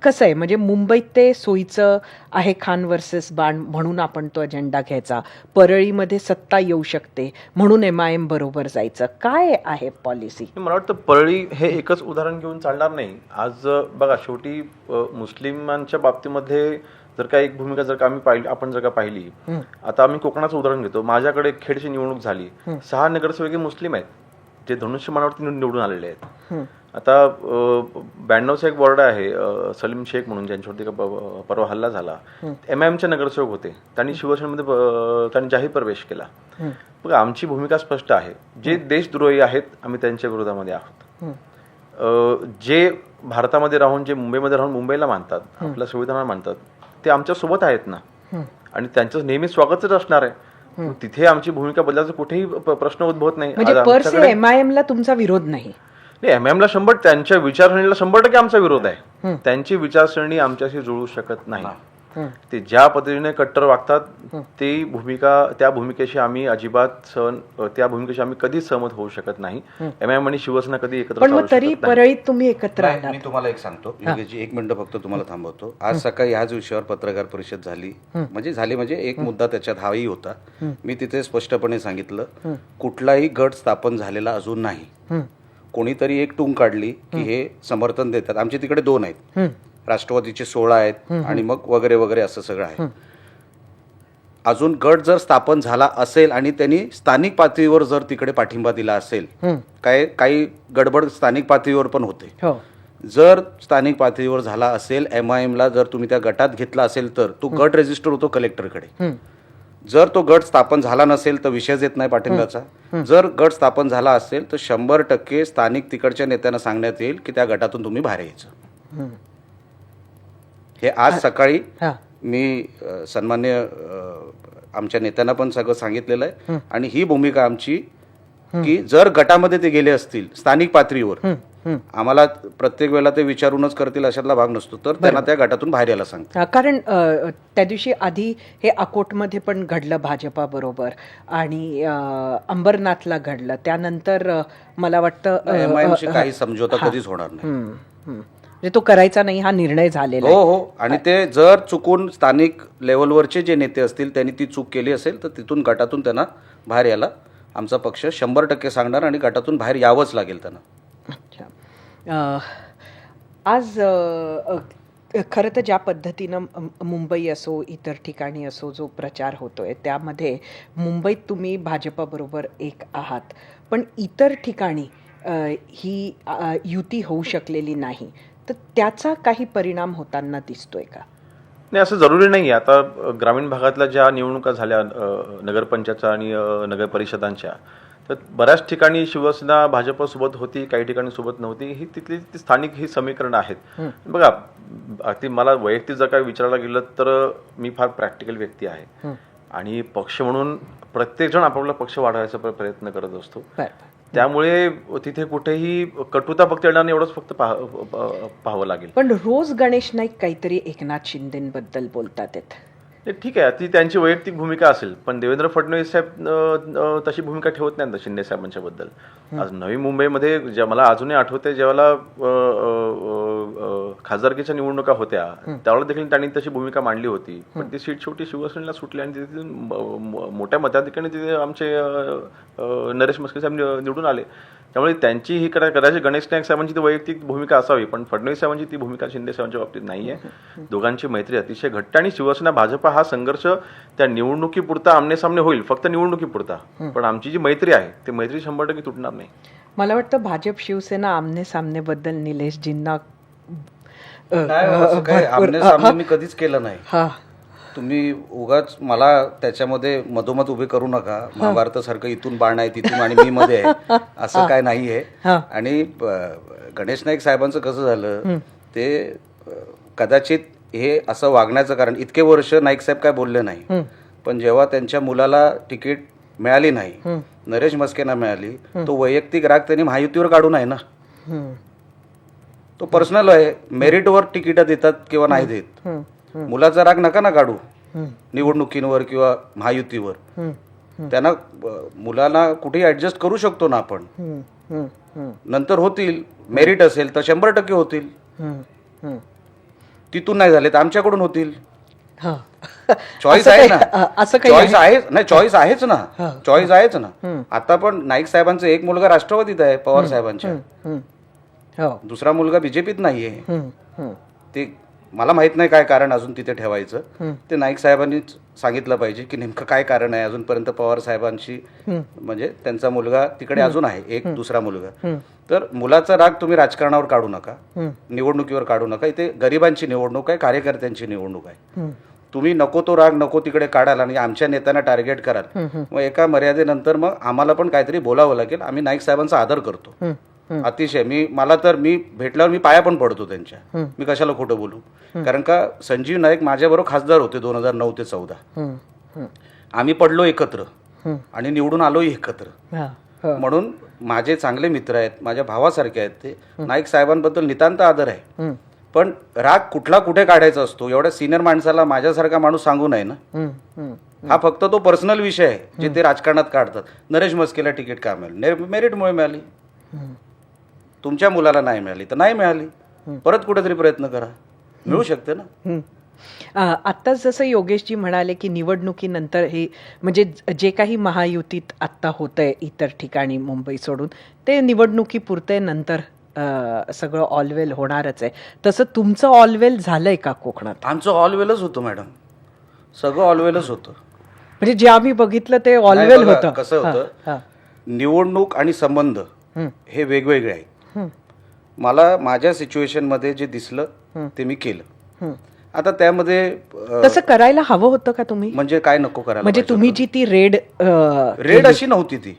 Speaker 1: कसं आहे? म्हणजे मुंबईत ते सोयीचं आहे खान वर्सेस बाण म्हणून आपण तो अजेंडा घ्यायचा, परळीमध्ये सत्ता येऊ शकते म्हणून MIM बरोबर जायचं, काय आहे पॉलिसी?
Speaker 2: मला वाटतं परळी हे एकच उदाहरण घेऊन चालणार नाही. आज बघा, शेवटी मुस्लिमांच्या बाबतीमध्ये जर का एक भूमिका जर का आपण जर का पाहिली, आता आम्ही कोकणाचं उदाहरण घेतो, माझ्याकडे खेडची निवडणूक झाली, 6 नगरसेवक मुस्लिम आहेत जे धनुष्यबाणावरती निवडून आलेले आहेत. आता 92चा एक वॉर्ड आहे सलीम शेख म्हणून, ज्यांच्यावरती परवा हल्ला झाला, MIMचे नगरसेवक होते, त्यांनी शिवसेनेमध्ये त्यांनी जाहीर प्रवेश केला. बघा, आमची भूमिका स्पष्ट आहे, जे देशद्रोही आहेत आम्ही त्यांच्या विरोधामध्ये आहोत. जे भारतामध्ये राहून, जे मुंबईमध्ये राहून मुंबईला मानतात, आपल्या संविधानाला मानतात, ते आमच्या सोबत आहेत ना, आणि त्यांचं नेहमी स्वागतच असणार आहे. तिथे आमची भूमिका बदलायचा कुठेही प्रश्न उद्भवत नाही.
Speaker 1: म्हणजे पर से MIM ला तुमचा विरोध नाही?
Speaker 2: MIM ला 100%, त्यांच्या विचारसरणीला 100% आमचा विरोध आहे. त्यांची विचारसरणी आमच्याशी जुळू शकत नाही. ते ज्या पद्धतीने कट्टर वागतात, त्या भूमिकेशी आम्ही कधीच सहमत होऊ शकत नाही. MIM आणि शिवसेना कधी एकत्र
Speaker 1: पण मग तरी परळीत तुम्ही एकत्र
Speaker 3: नाही,
Speaker 1: आलात.
Speaker 3: मी तुम्हाला एक सांगतो योगेशजी, 1 मिनिट फक्त तुम्हाला थांबवतो. आज सकाळी ह्याच विषयावर पत्रकार परिषद झाली, म्हणजे एक मुद्दा त्याच्यात हाही होता. मी तिथे स्पष्टपणे सांगितलं, कुठलाही गट स्थापन झालेला अजून नाही. कोणीतरी एक टूंग काढली की हे समर्थन देतात. आमचे तिकडे 2 आहेत, राष्ट्रवादीचे 16 आहेत आणि मग वगैरे वगैरे असं सगळं आहे. अजून गट जर स्थापन झाला असेल आणि त्यांनी स्थानिक पातळीवर जर तिकडे पाठिंबा दिला असेल, काही गडबड स्थानिक पातळीवर पण होते. जर स्थानिक पातळीवर झाला असेल, MIM ला जर तुम्ही त्या गटात घेतला असेल, तर तो गट रजिस्टर होतो कलेक्टरकडे. जर तो गट स्थापन झाला नसेल तर विषयच येत नाही पाठिंब्याचा. जर गट स्थापन झाला असेल तर 100% स्थानिक तिकडच्या नेत्यांना सांगण्यात येईल की त्या गटातून तुम्ही बाहेर यायचं. हे आज सकाळी मी सन्मान्य आमच्या नेत्यांना पण सगळं सांगितलेलं आहे. आणि ही भूमिका आमची की जर गटामध्ये ते गेले असतील स्थानिक पातळीवर, आम्हाला प्रत्येक वेळेला ते विचारूनच करतील अशातला भाग नसतो, तर त्यांना त्या गटातून बाहेर यायला सांगतो.
Speaker 1: कारण त्या दिवशी आधी हे अकोटमध्ये पण घडलं भाजपा बरोबर आणि अंबरनाथला घडलं, त्यानंतर मला वाटतं
Speaker 3: MIM शी काही समझोता कधीच होणार नाही.
Speaker 1: म्हणजे तो करायचा नाही हा निर्णय झालेला आहे.
Speaker 3: हो. आणि ते जर चुकून स्थानिक लेवलवरचे जे नेते असतील त्यांनी ती चूक केली असेल तर तिथून गटातून त्यांना बाहेर यायला आमचा पक्ष 100% सांगणार आणि गटातून बाहेर यावंच लागेल त्यांना.
Speaker 1: अच्छा. आज खरं तर ज्या पद्धतीनं मुंबई असो इतर ठिकाणी असो जो प्रचार होतोय, त्यामध्ये मुंबईत तुम्ही भाजपाबरोबर एक आहात, पण इतर ठिकाणी ही युती होऊ शकलेली नाही, तर त्याचा काही परिणाम होताना दिसतोय का?
Speaker 2: नाही, असं जरुरी नाही. आता ग्रामीण भागातल्या ज्या निवडणुका झाल्या नगरपंचायतच्या आणि नगर परिषदांच्या, तर बऱ्याच ठिकाणी शिवसेना भाजपसोबत होती, काही ठिकाणी सोबत नव्हती. ही तिथली स्थानिक ही समीकरणं आहेत. बघा, अगदी मला वैयक्तिक जर काय विचारायला गेलं तर मी फार प्रॅक्टिकल व्यक्ती आहे आणि पक्ष म्हणून प्रत्येकजण आपापला पक्ष वाढवायचा प्रयत्न करत असतो. त्यामुळे तिथे कुठेही कटुता फक्त येणार नाही, एवढंच फक्त पाहावं लागेल.
Speaker 1: पण रोज गणेश नाईक काहीतरी एकनाथ शिंदेबद्दल बोलतात आहेत.
Speaker 2: ते ठीक आहे, ती त्यांची वैयक्तिक भूमिका असेल, पण देवेंद्र फडणवीस साहेब तशी भूमिका ठेवत नाही ना शिंदे साहेबांच्या बद्दल. आज नवी मुंबईमध्ये ज्या मला अजूनही आठवते, ज्यावेळेला खासदारकीच्या निवडणुका होत्या त्यावेळेला देखील त्यांनी तशी भूमिका मांडली होती, पण ती सीट शेवटी शिवसेनेला सुटली आणि तिथून मोठ्या मताधिक्याने तिथे आमचे नरेश म्हस्के साहेब निवडून आले. त्यामुळे त्यांची ही कदाचित गणेश नाईक साहेबांची ती वैयक्तिक भूमिका असावी, पण फडणवीस साहेबांची ती भूमिका शिंदे साहेबांच्या बाबतीत नाही आहे. दोघांची मैत्री अतिशय घट्ट आणि शिवसेना भाजपा हा संघर्ष त्या निवडणुकीपुरता आमनेसामने होईल, फक्त निवडणुकीपुरता, पण आमची जी मैत्री आहे ती मैत्री 100% तुटणार नाही.
Speaker 1: मला वाटतं भाजप शिवसेना आमने सामनेबद्दल निलेशजींना
Speaker 3: आमने सामने मी कधीच केलं नाही.
Speaker 1: हा,
Speaker 3: तुम्ही उगाच मला त्याच्यामध्ये मधोमध उभे करू नका. महाभारतासारखं इथून बाण आहे तिथून आणि मी मध्ये आहे असं काय नाहीये. आणि गणेश नाईक साहेबांचं कसं झालं ते कदाचित हे असं वागण्याचं कारण इतके वर्ष नाईक साहेब काय बोलले नाही, पण जेव्हा त्यांच्या मुलाला तिकीट मिळाली नाही, नरेश म्हस्केंना मिळाली, तो वैयक्तिक राग त्यांनी महायुतीवर काढून आहे ना. तो पर्सनल आहे, मेरिटवर तिकीट देतात किंवा नाही देत. मुलाचा राग नका ना काढू निवडणुकींवर किंवा महायुतीवर. त्यांना मुलाला कुठेही ऍडजस्ट करू शकतो ना आपण. नंतर होतील, मेरिट असेल तर 100% होतील. तिथून नाही झाले तर आमच्याकडून होतील. चॉईस आहे ना, चॉईस आहे नाही, चॉईस आहेच ना, चॉईस आहेच ना. आता पण नाईक साहेबांचा एक मुलगा राष्ट्रवादीत आहे पवार साहेबांच्या, दुसरा मुलगा बीजेपीत नाहीये. ते मला माहित नाही काय कारण अजून तिथे ठेवायचं. ते नाईक साहेबांनीच सांगितलं पाहिजे की नेमकं काय कारण आहे. अजूनपर्यंत पवार साहेबांशी म्हणजे त्यांचा मुलगा तिकडे अजून आहे, एक दुसरा मुलगा. तर मुलाचा राग तुम्ही राजकारणावर काढू नका, निवडणुकीवर काढू नका. इथे गरिबांची निवडणूक आहे, कार्यकर्त्यांची निवडणूक आहे. तुम्ही नको तो राग नको तिकडे काढाल आणि आमच्या नेत्यांना टार्गेट कराल, मग एका मर्यादेनंतर मग आम्हाला पण काहीतरी बोलावं लागेल. आम्ही नाईक साहेबांचा आदर करतो अतिशय. मी भेटल्यावर मी पाया पण पडतो त्यांच्या. मी कशाला खोटं बोलू, कारण का संजीव नाईक माझ्याबरोबर खासदार होते 2009 ते 2014. आम्ही पडलो एकत्र आणि निवडून आलोही एकत्र. म्हणून माझे चांगले मित्र आहेत, माझ्या भावासारखे आहेत ते. नाईक साहेबांबद्दल नितांत आदर आहे, पण राग कुठला कुठे काढायचा असतो एवढ्या सिनियर माणसाला माझ्यासारखा माणूस सांगू नये ना. हा फक्त तो पर्सनल विषय आहे जे ते राजकारणात काढतात. नरेश म्हस्केला तिकीट का मिळाली? मेरिटमुळे मिळाली. तुमच्या मुलाला नाही मिळाली तर नाही मिळाली, परत कुठेतरी प्रयत्न करा, मिळू शकते ना.
Speaker 1: आत्ताच जसं योगेशजी म्हणाले की निवडणुकीनंतर हे म्हणजे जे काही महायुतीत आत्ता होतंय इतर ठिकाणी मुंबई सोडून, ते निवडणुकीपुरते नंतर सगळं ऑलवेल होणारच आहे. तसं तुमचं ऑलवेल झालंय का कोकणात?
Speaker 3: आमचं ऑलवेलच होतं मॅडम, सगळं ऑलवेलच होतं.
Speaker 1: म्हणजे जे आम्ही बघितलं ते ऑलवेल होतं.
Speaker 3: कसं होतं, निवडणूक आणि संबंध हे वेगवेगळे आहेत. मला माझ्या सिच्युएशनमध्ये जे दिसलं ते मी केलं. आता त्यामध्ये
Speaker 1: तसं करायला हवं होतं का तुम्ही?
Speaker 3: म्हणजे काय नको करायला?
Speaker 1: म्हणजे तुम्ही जी ती रेड
Speaker 3: अशी नव्हती ती.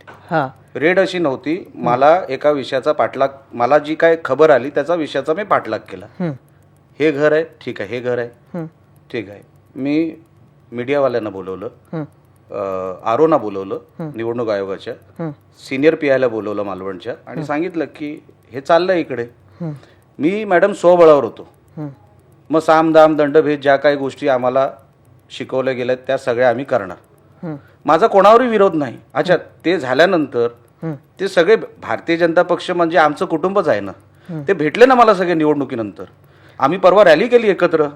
Speaker 3: रेड अशी नव्हती. मला एका विषयाचा पाठलाग, मला जी काय खबर आली त्याचा विषयाचा मी पाठलाग केला. हे घर आहे, ठीक आहे, हे घर आहे, ठीक आहे. मी मीडियावाल्यांना बोलवलं, आरोना बोलवलं, निवडणूक आयोगाच्या सिनियर पीआयला बोलवलं मालवणच्या, आणि सांगितलं की हे चाललंय इकडे. मी मॅडम स्वबळावर होतो. मग साम दाम दंडभेद ज्या काही गोष्टी आम्हाला शिकवल्या गेल्या त्या सगळ्या आम्ही करणार. माझा कोणावरही विरोध नाही. अच्छा, ते झाल्यानंतर ते सगळे भारतीय जनता पक्ष म्हणजे आमचं कुटुंबच आहे ना. ते भेटले ना मला सगळे निवडणुकीनंतर. आम्ही परवा रॅली केली एकत्र.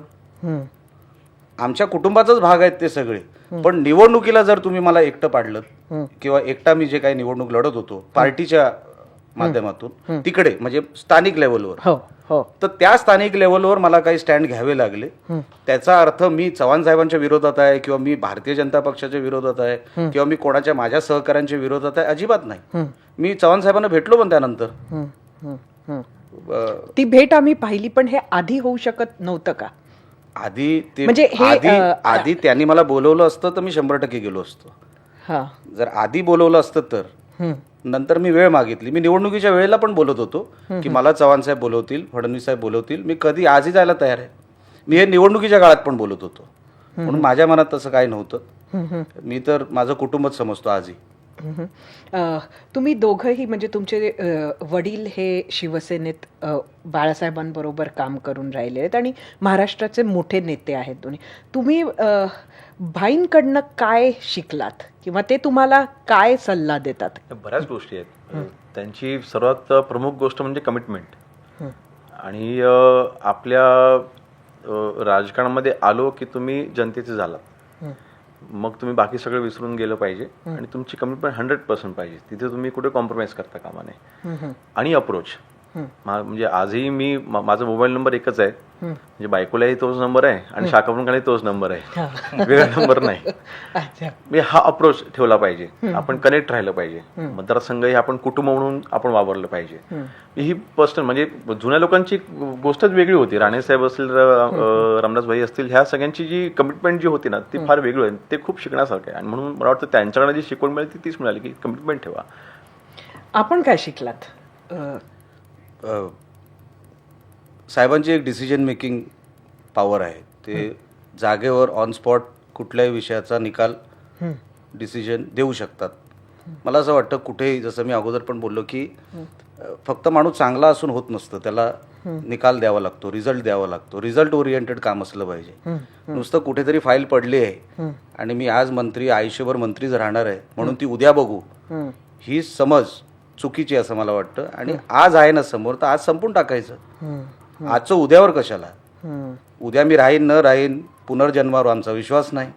Speaker 3: आमच्या कुटुंबाचाच भाग आहेत ते सगळे. पण निवडणुकीला जर तुम्ही मला एकटं पाडलं किंवा एकटा मी जे काही निवडणूक लढत होतो पार्टीच्या माध्यमातून तिकडे म्हणजे स्थानिक लेवलवर, तर त्या स्थानिक लेवलवर मला काही स्टँड घ्यावे लागले. त्याचा अर्थ मी चव्हाण साहेबांच्या विरोधात आहे किंवा मी भारतीय जनता पक्षाच्या विरोधात आहे किंवा मी कोणाच्या माझ्या सहकाऱ्यांच्या विरोधात आहे, अजिबात नाही. मी चव्हाण साहेबांना भेटलो पण त्यानंतर.
Speaker 1: ती भेट आम्ही पाहिली, पण हे आधी होऊ शकत नव्हतं का?
Speaker 3: आधी ते
Speaker 1: म्हणजे
Speaker 3: आधी त्यांनी मला बोलवलं असतं तर मी 100% गेलो असतो. जर आधी बोलवलं असतं तर. नंतर मी वेळ मागितली. मी निवडणुकीच्या वेळेला पण बोलत होतो की मला चव्हाण साहेब बोलवतील, फडणवीस साहेब बोलवतील, मी कधी आजही जायला तयार आहे. मी हे निवडणुकीच्या काळात पण बोलत होतो. म्हणून माझ्या मनात तसं काही नव्हतं. मी तर माझं कुटुंबच समजतो आजही.
Speaker 1: तुम्ही दोघंही म्हणजे तुमचे वडील हे शिवसेनेत बाळासाहेबांबरोबर काम करून राहिले आहेत आणि महाराष्ट्राचे मोठे नेते आहेत दोन्ही. तुम्ही भाईंकडनं काय शिकलात किंवा ते तुम्हाला काय सल्ला देतात?
Speaker 2: बऱ्याच गोष्टी आहेत. त्यांची सर्वात प्रमुख गोष्ट म्हणजे कमिटमेंट. आणि आपल्या राजकारणामध्ये आलो की तुम्ही जनतेचे झालात, मग तुम्ही बाकी सगळं विसरून गेलं पाहिजे आणि तुमची कमिटमेंट 100% पाहिजे. तिथे तुम्ही कुठे कॉम्प्रोमाइज करता कामा नये. आणि अप्रोच म्हणजे आजही मी माझा मोबाईल नंबर एकच आहे, म्हणजे बायकोलाही तोच नंबर आहे आणि शाखाप्रमुखालाही तोच नंबर आहे, वेगळा नंबर नाही. म्हणजे हा अप्रोच ठेवला पाहिजे. आपण कनेक्ट राहिलं पाहिजे. मतदारसंघही आपण कुटुंब म्हणून आपण वावरलं पाहिजे. ही पर्सनल म्हणजे जुन्या लोकांची गोष्टच वेगळी होती. राणेसाहेब असतील, रामदास भाई असतील, ह्या सगळ्यांची जी कमिटमेंट जी होती ना ती फार वेगळी आहे. ते खूप शिकण्यासारखं आहे आणि म्हणून मला वाटतं त्यांच्याकडे जी शिकवण मिळाली तीच मिळाली की कमिटमेंट ठेवा.
Speaker 1: आपण काय शिकलात?
Speaker 3: साहेबांची एक डिसिजन मेकिंग पॉवर आहे. ते जागेवर ऑन स्पॉट कुठल्याही विषयाचा निकाल डिसिजन देऊ शकतात. मला असं वाटतं कुठेही, जसं मी अगोदर पण बोललो की फक्त माणूस चांगला असून होत नसतं, त्याला निकाल द्यावा लागतो, रिझल्ट द्यावा लागतो. रिझल्ट ओरिएंटेड काम असलं पाहिजे. नुसतं कुठेतरी फाईल पडली आहे आणि मी आज मंत्री, आयुष्यभर मंत्रीच राहणार आहे म्हणून ती उद्या बघू, ही समज चुकीची असं मला वाटतं. आणि आज आहे ना समोर, तर आज संपून टाकायचं. आजचं उद्यावर कशाला? उद्या मी राहीन न राहीन, पुनर्जन्मावर आमचा विश्वास नाही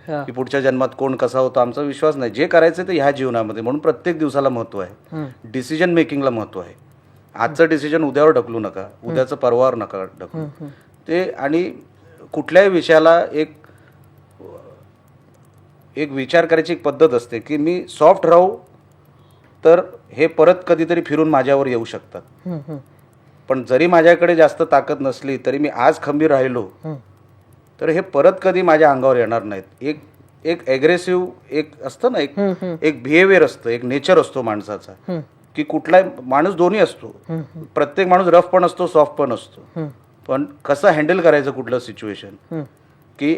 Speaker 3: की पुढच्या जन्मात कोण कसा होतो, आमचा विश्वास नाही. जे करायचं ते ह्या जीवनामध्ये, म्हणून प्रत्येक दिवसाला महत्त्व आहे, डिसिजन मेकिंगला महत्त्व आहे. आजचं डिसिजन उद्यावर ढकलू नका, उद्याचं परवावर नका ढकलू ते. आणि कुठल्याही विषयाला एक विचार करायची एक पद्धत असते की मी सॉफ्ट राहू तर हे परत कधीतरी फिरून माझ्यावर येऊ शकतात. पण जरी माझ्याकडे जास्त ताकद नसली तरी मी आज खंबीर राहिलो तर हे परत कधी माझ्या अंगावर येणार नाहीत. एक ॲग्रेसिव्ह एक असतं ना, एक बिहेवियर असतं, एक नेचर असतो माणसाचा की कुठलाही माणूस दोन्ही असतो. प्रत्येक माणूस रफ पण असतो, सॉफ्ट पण असतो. पण कसं हँडल करायचं कुठलं सिच्युएशन, की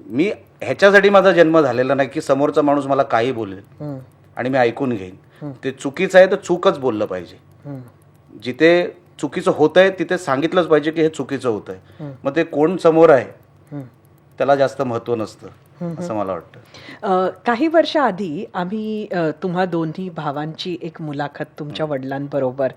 Speaker 3: मी ह्याच्यासाठी माझा जन्म झालेला नाही की समोरचा माणूस मला काही बोलेल आणि मी ऐकून घेईन. ते चुकीचं आहे तर चूकच बोललं पाहिजे. जिथे चुकीचं होतंय तिथे सांगितलंच पाहिजे की हे चुकीचं होतंय. मग ते कोण समोर आहे त्याला जास्त महत्त्व नसतं असं मला वाटतं.
Speaker 1: काही वर्ष आधी आम्ही तुम्हा दोन्ही भावांची एक मुलाखत तुमच्या वडिलांबरोबर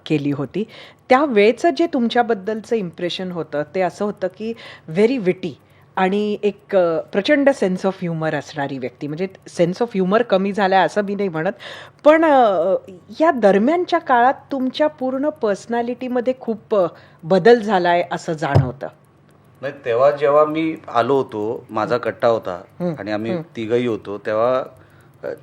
Speaker 1: केली होती. त्यावेळेचं जे तुमच्याबद्दलचं इम्प्रेशन होतं ते असं होतं की व्हेरी विटी आणि एक प्रचंड सेन्स ऑफ ह्युमर असणारी व्यक्ती. म्हणजे सेन्स ऑफ ह्युमर कमी झाला असं मी नाही म्हणत, पण या दरम्यानच्या काळात तुमच्या पूर्ण पर्सनॅलिटीमध्ये खूप बदल झाला आहे असं जाणवतं.
Speaker 3: नाही, तेव्हा जेव्हा मी आलो होतो, माझा कट्टा होता आणि आम्ही तिघही होतो, तेव्हा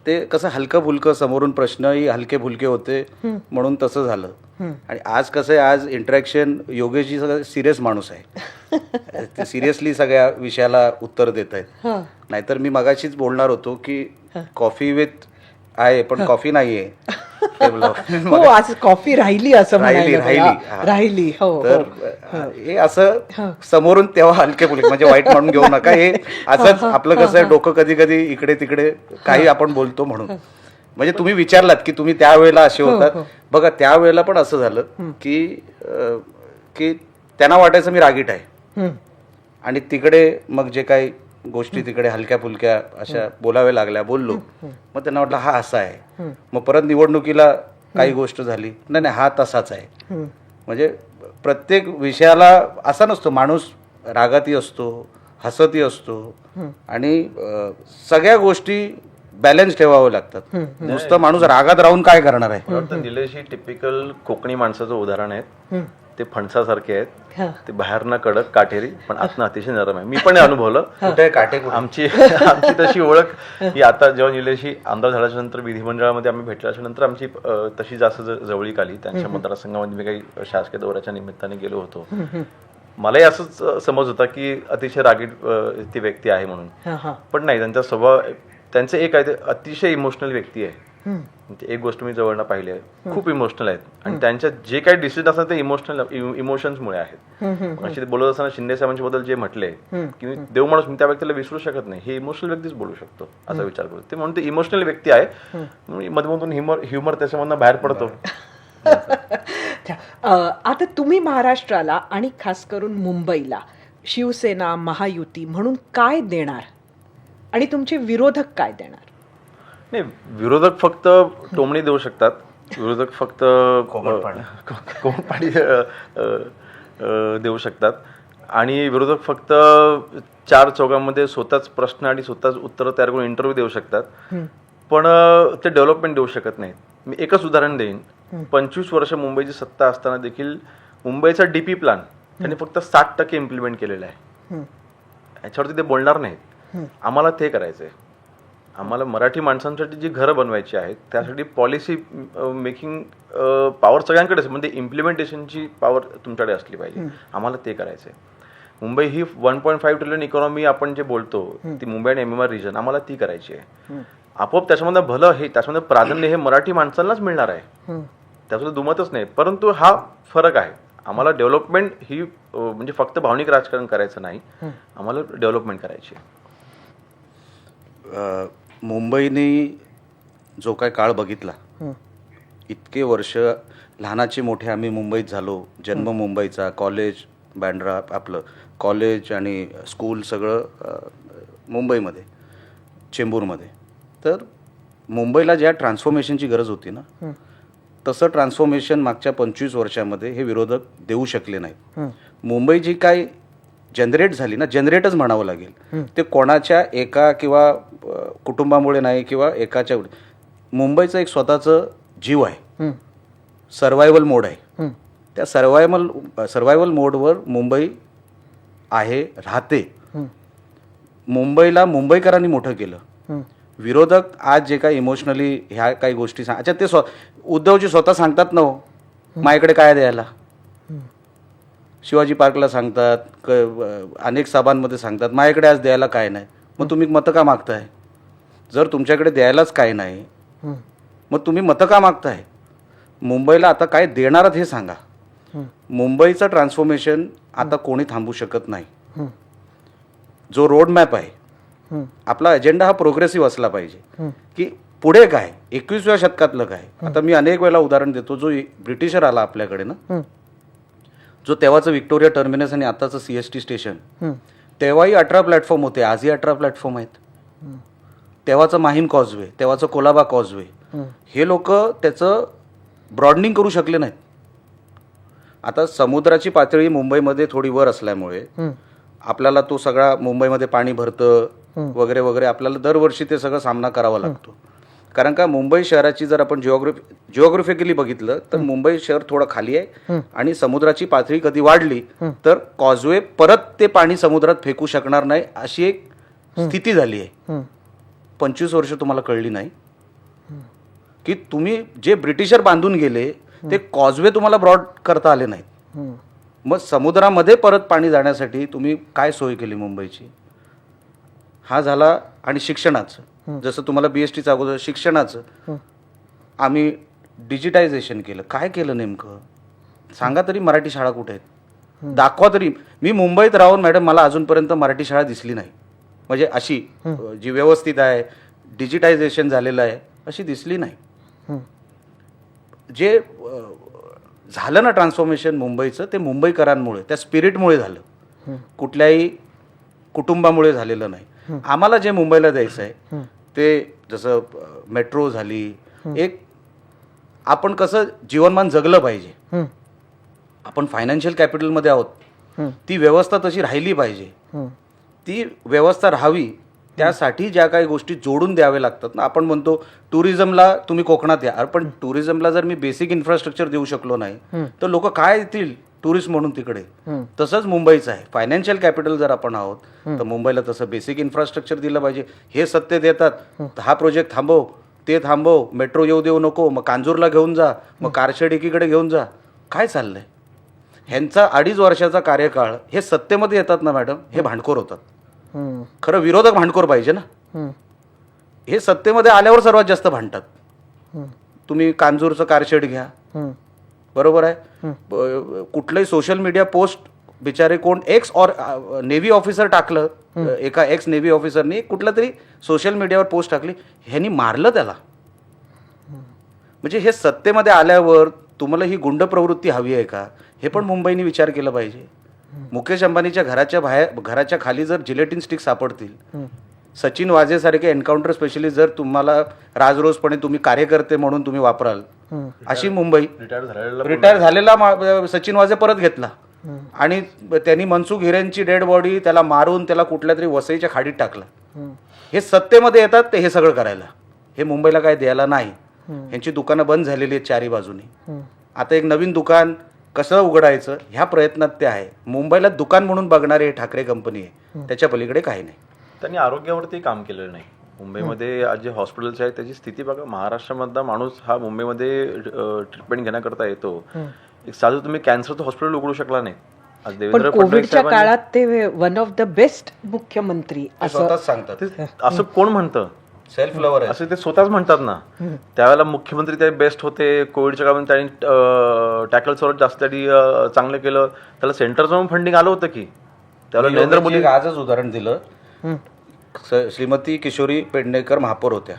Speaker 3: ते कसं हलकं फुलकं, समोरून प्रश्नही हलके फुलके होते म्हणून तसं झालं. आणि आज कसं आहे, आज इंटरॅक्शन, योगेशजी सगळं सिरियस माणूस आहे, ते सिरियसली सगळ्या विषयाला उत्तर देत आहेत. नाहीतर मी मगाशीच बोलणार होतो की कॉफी विथ आहे पण कॉफी नाही आहे.
Speaker 1: हो, आज कॉफी राहिली असं राहिली. हो,
Speaker 3: तर हे असं समोरून तेव्हा हलके फुलके, म्हणजे वाईट म्हणून घेऊ नका. हे असंच आपलं कसं आहे, डोकं कधी कधी इकडे तिकडे काही आपण बोलतो म्हणून. म्हणजे तुम्ही विचारलात की तुम्ही त्यावेळेला असे होतात. बघा, त्यावेळेला पण असं झालं की त्यांना वाटायचं मी रागीट आहे आणि तिकडे मग जे काही गोष्टी तिकडे हलक्या फुलक्या अशा बोलाव्या लागल्या, बोललो. मग त्यांना वाटलं हा असा आहे. मग परत निवडणुकीला काही गोष्ट झाली, नाही हा तसाच आहे. म्हणजे प्रत्येक विषयाला असा नसतो, माणूस रागातही असतो, हसतही असतो आणि सगळ्या गोष्टी बॅलन्स ठेवावं लागतात. नुसतं माणूस रागात राहून काय करणार आहे.
Speaker 2: निलेश ही टिपिकल कोकणी माणसाचं उदाहरण आहे. ते फणसासारखे आहेत, ते बाहेरनं कडक काटेरी पण आतनं अतिशय नरम आहे. मी पण अनुभवलं.
Speaker 3: कुठे काटे
Speaker 2: आमची तशी ओळख ही आता जेव्हा निलेशी आमदार झाल्याच्या नंतर विधिमंडळामध्ये आम्ही भेटल्याच्या नंतर आमची तशी जास्त जवळीक आली. त्यांच्या मतदारसंघामध्ये मी काही शासकीय दौऱ्याच्या निमित्ताने गेलो होतो. मलाही असंच समज होता की अतिशय रागीट ती व्यक्ती आहे म्हणून, पण नाही. त्यांचा स्वभाव, त्यांचं एक आहे, ते अतिशय इमोशनल व्यक्ती आहे. एक गोष्ट मी जवळनं पाहिली आहे, खूप इमोशनल आहेत आणि त्यांच्या जे काही डिसिजन असतात ते इमोशन्समुळे आहेत. अशी बोलत असताना शिंदे साहेबांच्या बद्दल जे म्हटले की मी देव माणूस मी त्या व्यक्तीला विसरू शकत नाही, हे इमोशनल व्यक्तीच बोलू शकतो असा विचार करतो. ते म्हणून ते इमोशनल व्यक्ती आहे, मधून ह्युमर त्याच्यामधनं बाहेर पडतो.
Speaker 1: आता तुम्ही महाराष्ट्राला आणि खास करून मुंबईला शिवसेना महायुती म्हणून काय देणार आणि तुमचे विरोधक काय देणार?
Speaker 2: नाही, विरोधक फक्त टोमणी देऊ शकतात, विरोधक फक्त कोंबडपाणी देऊ शकतात आणि विरोधक फक्त चार चौघांमध्ये स्वतःच प्रश्न आणि स्वतःच उत्तरं तयार करून इंटरव्ह्यू देऊ शकतात, पण ते डेव्हलपमेंट देऊ शकत नाहीत. मी एकच उदाहरण देईन. 25 वर्ष मुंबईची सत्ता असताना देखील मुंबईचा डीपी प्लॅन त्यांनी फक्त 60% इम्प्लिमेंट केलेला आहे. याच्यावरती ते बोलणार नाहीत. आम्हाला ते करायचंय. आम्हाला मराठी माणसांसाठी जी घरं बनवायची आहेत त्यासाठी पॉलिसी मेकिंग पॉवर सगळ्यांकडेच, म्हणजे इम्प्लिमेंटेशनची पॉवर तुमच्याकडे असली पाहिजे. आम्हाला ते करायचंय. मुंबई ही 1.5 ट्रिलियन इकॉनॉमी आपण जे बोलतो ती मुंबई आणि MMR रिजन आम्हाला ती करायची आहे. आपोआप त्याच्यामध्ये भलं हे त्याच्यामध्ये प्राधान्य हे मराठी माणसांनाच मिळणार आहे, त्याच्यामध्ये दुमतच नाही. परंतु हा फरक आहे. आम्हाला डेव्हलपमेंट ही म्हणजे फक्त भावनिक राजकारण करायचं नाही, आम्हाला डेव्हलपमेंट करायची आहे.
Speaker 3: मुंबईने जो काय काळ बघितला, इतके वर्ष लहानाचे मोठे आम्ही मुंबईत झालो, जन्म मुंबईचा, कॉलेज बँड्रा आपलं कॉलेज आणि स्कूल सगळं मुंबईमध्ये, चेंबूरमध्ये. तर मुंबईला ज्या ट्रान्सफॉर्मेशनची गरज होती ना, तसं ट्रान्सफॉर्मेशन मागच्या 25 वर्षामध्ये हे विरोधक देऊ शकले नाहीत. मुंबई जी काय जनरेट झाली ना, जनरेटच म्हणावं लागेल, ते कोणाच्या एका किंवा कुटुंबामुळे नाही किंवा एकाच्या, मुंबईचं एक स्वतःचं जीव आहे, सर्वायवल मोड आहे. त्या सर्वायवल मोडवर मुंबई आहे, राहते. मुंबईला मुंबईकरांनी मोठं केलं. विरोधक आज जे काही इमोशनली ह्या काही गोष्टी अच्छा ते उद्धवजी स्वतः सांगतात ना, हो माझ्याकडे काय द्यायला, शिवाजी पार्कला सांगतात, अनेक सभांमध्ये सांगतात माझ्याकडे आज द्यायला काय नाही. मग तुम्ही मतं का मागताय? जर तुमच्याकडे द्यायलाच काय नाही, मग तुम्ही मतं का मागताय? मुंबईला आता काय देणार हे सांगा. मुंबईचं ट्रान्सफॉर्मेशन आता कोणी थांबू शकत नाही. जो रोड मॅप आहे, आपला अजेंडा हा प्रोग्रेसिव्ह असला पाहिजे की पुढे काय, 21व्या शतकातलं काय. आता मी अनेक वेळेला उदाहरण देतो, जो ब्रिटिशर आला आपल्याकडे ना, जो तेव्हाचं विक्टोरिया टर्मिनस आणि आताचं CST स्टेशन, तेव्हाही 18 प्लॅटफॉर्म होते, आजही 18 प्लॅटफॉर्म आहेत. तेव्हाचं माहीम कॉजवे, तेव्हाचं कोलाबा कॉजवे, हे लोक त्याचं ब्रॉडनिंग करू शकले नाहीत. आता समुद्राची पातळी मुंबईमध्ये थोडी वर असल्यामुळे आपल्याला तो सगळा मुंबईमध्ये पाणी भरतं वगैरे वगैरे, आपल्याला दरवर्षी ते सगळं सामना करावा लागतो. कारण का मुंबई शहराची जर आपण जिओग्राफिकली बघितलं तर मुंबई शहर थोडं खाली आहे आणि समुद्राची पातळी कधी वाढली तर कॉजवे परत ते पाणी समुद्रात फेकू शकणार नाही, अशी एक स्थिती झाली आहे. 25 वर्ष तुम्हाला कळली नाही की तुम्ही जे ब्रिटिशर बांधून गेले ते कॉजवे तुम्हाला ब्रॉड करता आले नाहीत. मग समुद्रामध्ये परत पाणी जाण्यासाठी तुम्ही काय सोय केली मुंबईची? हा झाला. आणि शिक्षणाचं, जसं तुम्हाला BSTचं अगोदर शिक्षणाचं आम्ही डिजिटायझेशन केलं. काय केलं नेमकं सांगा तरी. मराठी शाळा कुठे आहेत दाखवा तरी. मी मुंबईत राहून मॅडम मला अजूनपर्यंत मराठी शाळा दिसली नाही, म्हणजे अशी जी व्यवस्थित आहे, डिजिटायझेशन झालेलं आहे, अशी दिसली नाही. जे झालं ना ट्रान्सफॉर्मेशन मुंबईचं, ते मुंबईकरांमुळे, त्या स्पिरिटमुळे झालं, कुठल्याही कुटुंबामुळे झालेलं नाही. आम्हाला जे मुंबईला द्यायचं आहे ते जसं मेट्रो झाली, एक आपण कसं जीवनमान जगलं पाहिजे, आपण फायनान्शियल कॅपिटलमध्ये आहोत, ती व्यवस्था तशी राहिली पाहिजे. ती व्यवस्था राहावी त्यासाठी ज्या काही गोष्टी जोडून द्याव्या लागतात ना. आपण म्हणतो टुरिझमला तुम्ही कोकणात या, पण टुरिझमला जर मी बेसिक इन्फ्रास्ट्रक्चर देऊ शकलो नाही तर लोक काय येतील टुरिस्ट म्हणून तिकडे. तसंच मुंबईचं आहे, फायनान्शियल कॅपिटल जर आपण आहोत तर मुंबईला तसं बेसिक इन्फ्रास्ट्रक्चर दिलं पाहिजे. हे सत्य देतात, हा प्रोजेक्ट थांबव, ते थांबव, मेट्रो येऊ देऊ नको, मग कांजूरला घेऊन जा, मग कारशेड एकीकडे घेऊन जा. काय चाललंय? ह्यांचा 2.5 वर्षाचा कार्यकाळ हे सत्तेमध्ये येतात ना मॅडम, हे भांडखोर होतात. खरं विरोधक भांडखोर पाहिजे ना. हे सत्तेमध्ये आल्यावर सर्वात जास्त भांडतात. तुम्ही कांजूरचं कारशेड घ्या, बरोबर आहे. कुठलंही सोशल मीडिया पोस्ट बिचारे कोण एक्स और नेव्ही ऑफिसर टाकलं, एका एक्स नेव्ही ऑफिसरनी कुठलं तरी सोशल मीडियावर पोस्ट टाकली, ह्यांनी मारलं त्याला. म्हणजे हे सत्तेमध्ये आल्यावर तुम्हाला ही गुंड प्रवृत्ती हवी आहे का, हे पण मुंबईने विचार केला पाहिजे. मुकेश अंबानीच्या घराच्या खाली जर जिलेटिन स्टिक सापडतील, सचिन वाझेसारखे एन्काउंटर स्पेशलिस्ट जर तुम्हाला राजरोसपणे तुम्ही कार्यकर्ते म्हणून तुम्ही वापराल, अशी मुंबई. रिटायर झालेला सचिन वाझे परत घेतला आणि त्यांनी मनसुख हिरेनची डेड बॉडी त्याला मारून त्याला कुठल्या तरी वसईच्या खाडीत टाकला. हे सत्तेमध्ये येतात ते हे सगळं करायला. हे मुंबईला काय द्यायला नाही. यांची दुकानं बंद झालेली आहेत चारी बाजूनी. आता एक नवीन दुकान कसं उघडायचं ह्या प्रयत्नात ते आहे. मुंबईला दुकान म्हणून बघणारे ट्ठाकरे कंपनी आहे, त्याच्या पलीकडे काही नाही.
Speaker 2: त्यांनी आरोग्यावरती काम केलेलं नाही. मुंबईमध्ये आज जे हॉस्पिटल्स आहेत त्याची स्थिती बघा. महाराष्ट्रामधला माणूस हा मुंबईमध्ये ट्रीटमेंट घेण्याकरता येतो. एक साधं तुम्ही कॅन्सरचं हॉस्पिटल उघडू शकला नाही. आज
Speaker 1: पण
Speaker 2: देवेंद्र
Speaker 1: कोविडच्या काळात ते वन ऑफ द बेस्ट मुख्यमंत्री असं
Speaker 3: स्वतःच सांगतात.
Speaker 2: असं कोण म्हणतं?
Speaker 3: सेल्फ लवर
Speaker 2: असं ते स्वतःच म्हणतात ना. त्यावेळेला मुख्यमंत्री ते बेस्ट होते. कोविडच्या काळात त्यांनी टॅकल सर्वात जास्त त्यांनी चांगलं केलं. त्याला सेंटरचं फंडिंग आलं होतं की त्यावेळेला नरेंद्र मोदी.
Speaker 3: आजच उदाहरण दिलं. श्रीमती किशोरी पेडणेकर महापौर होत्या,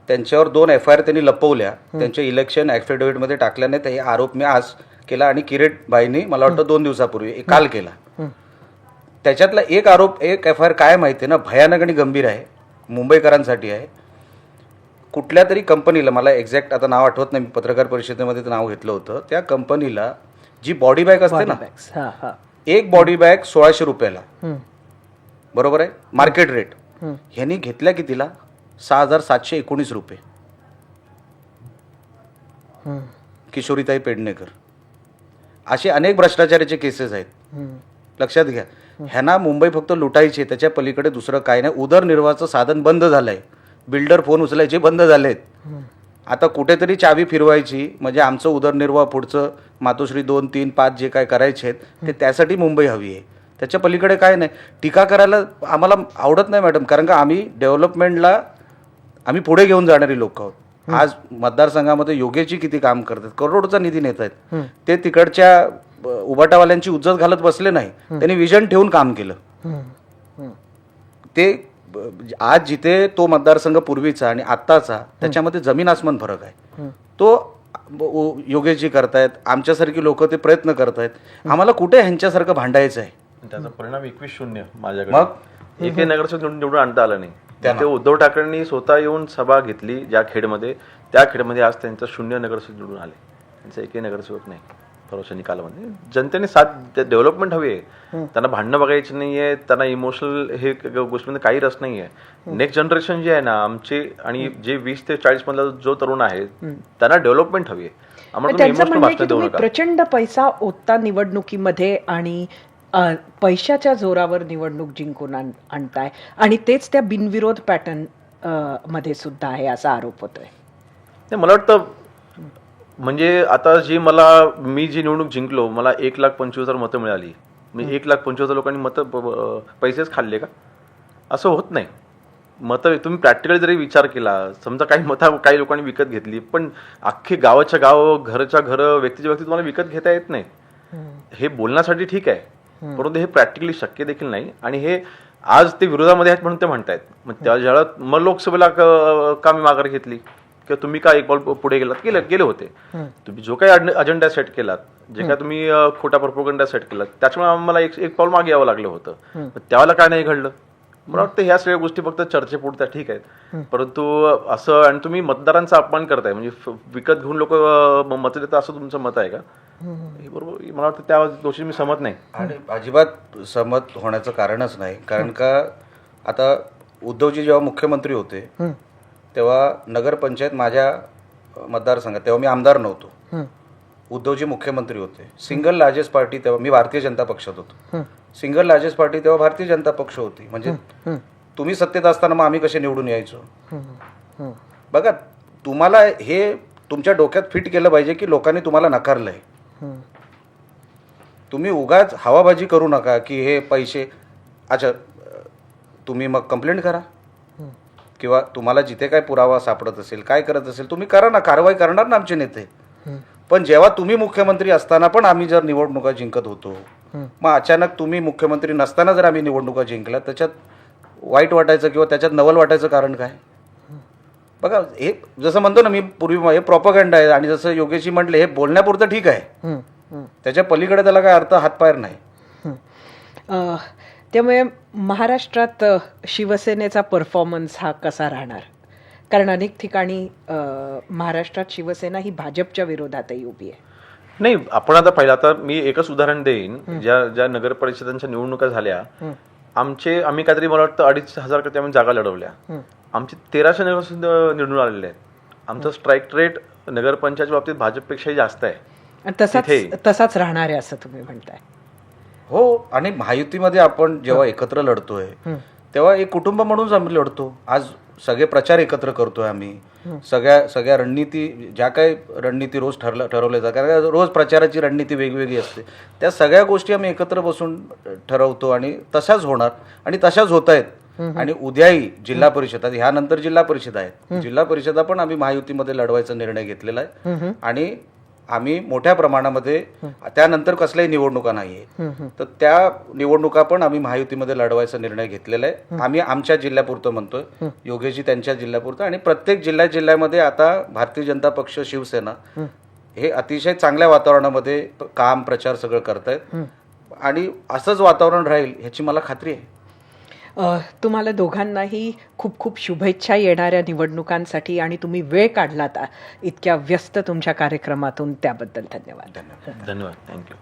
Speaker 3: त्यांच्यावर 2 FIR त्यांनी लपवल्या. त्यांच्या इलेक्शन ॲफिडेव्हिटमध्ये टाकल्याने ते आरोप मी आज केला आणि किरीट बाईंनी मला वाटतं 2 दिवसापूर्वी काल केला. त्याच्यातला एक आरोप, एक FIR काय माहिती ना, भयानक आणि गंभीर आहे, मुंबईकरांसाठी आहे. कुठल्या तरी कंपनीला, मला एक्झॅक्ट आता नाव आठवत नाही, मी पत्रकार परिषदेमध्ये ते नाव घेतलं होतं. त्या कंपनीला जी बॉडी बॅग असते ना, एक बॉडी बॅग 1600 रुपयाला, बरोबर आहे मार्केट रेट. ह्यांनी घेतल्या कितीला? 6719 रुपये. किशोरीताई पेडणेकर. असे अनेक भ्रष्टाचाराचे केसेस आहेत, लक्षात घ्या. ह्यांना मुंबई फक्त लुटायची, त्याच्या पलीकडे दुसरं काय नाही. उदरनिर्वाहाचं साधन बंद झालंय. बिल्डर फोन उचलायचे बंद झालेत. आता कुठेतरी चावी फिरवायची म्हणजे आमचं उदरनिर्वाह पुढचं मातोश्री 2, 3, 5 जे काय करायचे आहेत ते त्यासाठी मुंबई हवी आहे. त्याच्या पलीकडे काय नाही. टीका करायला आम्हाला आवडत नाही मॅडम, कारण का आम्ही डेव्हलपमेंटला आम्ही पुढे घेऊन जाणारी लोक आहोत. आज मतदारसंघामध्ये योगेची किती काम करतात, करोडचा निधी नेत आहेत. ते तिकडच्या उबाटावाल्यांची उज्जत घालत बसले नाही, त्यांनी विजन ठेवून काम केलं. ते आज जिथे तो मतदारसंघ पूर्वीचा आणि आत्ताचा त्याच्यामध्ये जमीन आसमान फरक आहे. तो योगेशजी करतायत, आमच्यासारखी लोक ते प्रयत्न करतायत. आम्हाला कुठे ह्यांच्यासारखं भांडायचं आहे.
Speaker 2: त्याचा परिणाम 21-0 माझ्याकडे. मग एकही नगरसेवक निवडून आणता आलं नाही. ते उद्धव ठाकरेंनी स्वतः येऊन सभा घेतली ज्या खेडमध्ये, त्या खेडमध्ये आज त्यांचा 0 नगरसेवक निवडून आले. त्यांचा एकही नगरसेवक नाही थोड्याशा निकालामध्ये. जनतेने साथ, डेव्हलपमेंट हवी आहे. त्यांना भांडणं बघायची नाहीये, त्यांना इमोशनल हे गोष्टीमध्ये काही रस नाहीये. नेक्स्ट जनरेशन जे आहे ना आमचे, आणि जे 20 ते 40 मधला जो तरुण आहे त्यांना डेव्हलपमेंट हवी आहे.
Speaker 1: त्यांचं म्हणणं आहे की तुम्ही प्रचंड पैसा ओतता निवडणुकीमध्ये आणि पैशाच्या जोरावर निवडणूक जिंकून आणताय, आणि तेच त्या बिनविरोध पॅटर्न मध्ये सुद्धा आहे असा आरोप होतोय.
Speaker 2: मला वाटतं म्हणजे आता मी जी निवडणूक जिंकलो, मला 1,25,000 मतं मिळाली. मी 1,25,000 लोकांनी मतं पैसेच खाल्ले का? असं होत नाही. मतं तुम्ही प्रॅक्टिकली जरी विचार केला, समजा काही मतं काही लोकांनी विकत घेतली, पण अख्खे गावाच्या गाव, घरच्या घर, व्यक्तीच्या व्यक्ती तुम्हाला विकत घेता येत नाही. हे बोलण्यासाठी ठीक आहे, परंतु हे प्रॅक्टिकली शक्य देखील नाही. आणि हे आज ते विरोधामध्ये आहेत म्हणून ते म्हणतायत. मग त्या ज्यावेळेला मग लोकसभेला का मी माघार घेतली, किंवा तुम्ही का एक पाऊल पुढे गेले होते. तुम्ही जो काही अजेंडा सेट केलात, जे काय तुम्ही खोटा प्रोपगंडा सेट केलात, त्याच्यामुळे आम्हाला एक पाऊल मागे यावं लागलं होतं. त्यावेळेला काय नाही घडलं. मला वाटतं ह्या सगळ्या गोष्टी फक्त चर्चेपुरत्या ठीक आहेत, परंतु असं, आणि तुम्ही मतदारांचा अपमान करताय, म्हणजे विकत घेऊन लोक मतं देतात असं तुमचं मत आहे का? हे बरोबर, मला वाटतं त्या गोष्टी मी सहमत नाही.
Speaker 3: आणि अजिबात सहमत होण्याचं कारणच नाही. कारण का आता उद्धवजी जेव्हा मुख्यमंत्री होते तेव्हा नगरपंचायत माझ्या मतदारसंघात, तेव्हा मी आमदार नव्हतो, उद्धवजी मुख्यमंत्री होते. सिंगल लार्जेस्ट पार्टी तेव्हा, मी भारतीय जनता पक्षात होतो, सिंगल लार्जेस्ट पार्टी तेव्हा भारतीय जनता पक्ष होती. म्हणजे तुम्ही सत्तेत असताना मग आम्ही कसे निवडून यायचो? बघा, तुम्हाला हे तुमच्या डोक्यात फिट केलं पाहिजे की लोकांनी तुम्हाला नकारलंय. तुम्ही उगाच हवाबाजी करू नका की हे पैसे. अच्छा, तुम्ही मग कंप्लेंट करा, किंवा तुम्हाला जिथे काय पुरावा सापडत असेल, काय करत असेल, तुम्ही करा ना, कारवाई करणार ना आमचे नेते. पण जेव्हा तुम्ही मुख्यमंत्री असताना पण आम्ही जर निवडणुका जिंकत होतो, मग अचानक तुम्ही मुख्यमंत्री नसताना जर आम्ही निवडणुका जिंकल्या, त्याच्यात वाईट वाटायचं किंवा त्याच्यात नवल वाटायचं कारण काय? बघा, हे जसं म्हणतो ना मी पूर्वी, हे प्रॉपगंडा आहे. आणि जसं योगेशजी म्हटले, हे बोलण्यापुरतं ठीक आहे, त्याच्या पलीकडे त्याला काय अर्थ हातपायर नाही.
Speaker 1: त्यामुळे महाराष्ट्रात शिवसेनेचा परफॉर्मन्स हा कसा राहणार? कारण अनेक ठिकाणी महाराष्ट्रात शिवसेना ही भाजपच्या विरोधातही उभी आहे.
Speaker 2: नाही, आपण आता पहिलं, आता मी एकच उदाहरण देईन. ज्या नगर परिषदांच्या निवडणुका झाल्या, आम्ही काहीतरी मला वाटतं 2,500 आम्ही जागा लढवल्या. आमचे 1300 नगर निवडून आलेले आहेत. आमचा स्ट्राईक रेट नगरपंचायतच्या बाबतीत भाजपपेक्षाही जास्त आहे.
Speaker 1: आणि तसाच राहणार आहे असं तुम्ही म्हणताय?
Speaker 3: हो, आणि महायुतीमध्ये आपण जेव्हा एकत्र लढतोय तेव्हा एक कुटुंब म्हणून आम्ही लढतो. आज सगळे प्रचार एकत्र करतोय आम्ही. सगळ्या रणनीती, ज्या काही रणनीती रोज ठरवल्या जातात, कारण रोज प्रचाराची रणनीती वेगवेगळी असते, त्या सगळ्या गोष्टी आम्ही एकत्र बसून ठरवतो आणि तशाच होणार आणि तशाच होत आहेत. आणि उद्याही जिल्हा परिषद, ह्यानंतर जिल्हा परिषद आहेत, जिल्हा परिषदा पण आम्ही महायुतीमध्ये लढवायचा निर्णय घेतलेला आहे. आणि आम्ही मोठ्या प्रमाणामध्ये, त्यानंतर कसल्याही निवडणुका नाहीये, तर त्या निवडणुका पण आम्ही महायुतीमध्ये लढवायचा निर्णय घेतलेला आहे. आम्ही आमच्या जिल्ह्यापुरतं म्हणतोय, योगेशजी त्यांच्या जिल्ह्यापुरतं, आणि प्रत्येक जिल्ह्यामध्ये आता भारतीय जनता पक्ष, शिवसेना हे अतिशय चांगल्या वातावरणामध्ये काम, प्रचार सगळं करतायत. आणि असंच वातावरण राहील ह्याची मला खात्री आहे.
Speaker 1: तुम्हाला दोघांनाही खूप खूप शुभेच्छा येणाऱ्या निवडणुकांसाठी, आणि तुम्ही वेळ काढलात इतक्या व्यस्त तुमच्या कार्यक्रमातून, त्याबद्दल धन्यवाद.
Speaker 2: धन्यवाद. थँक्यू.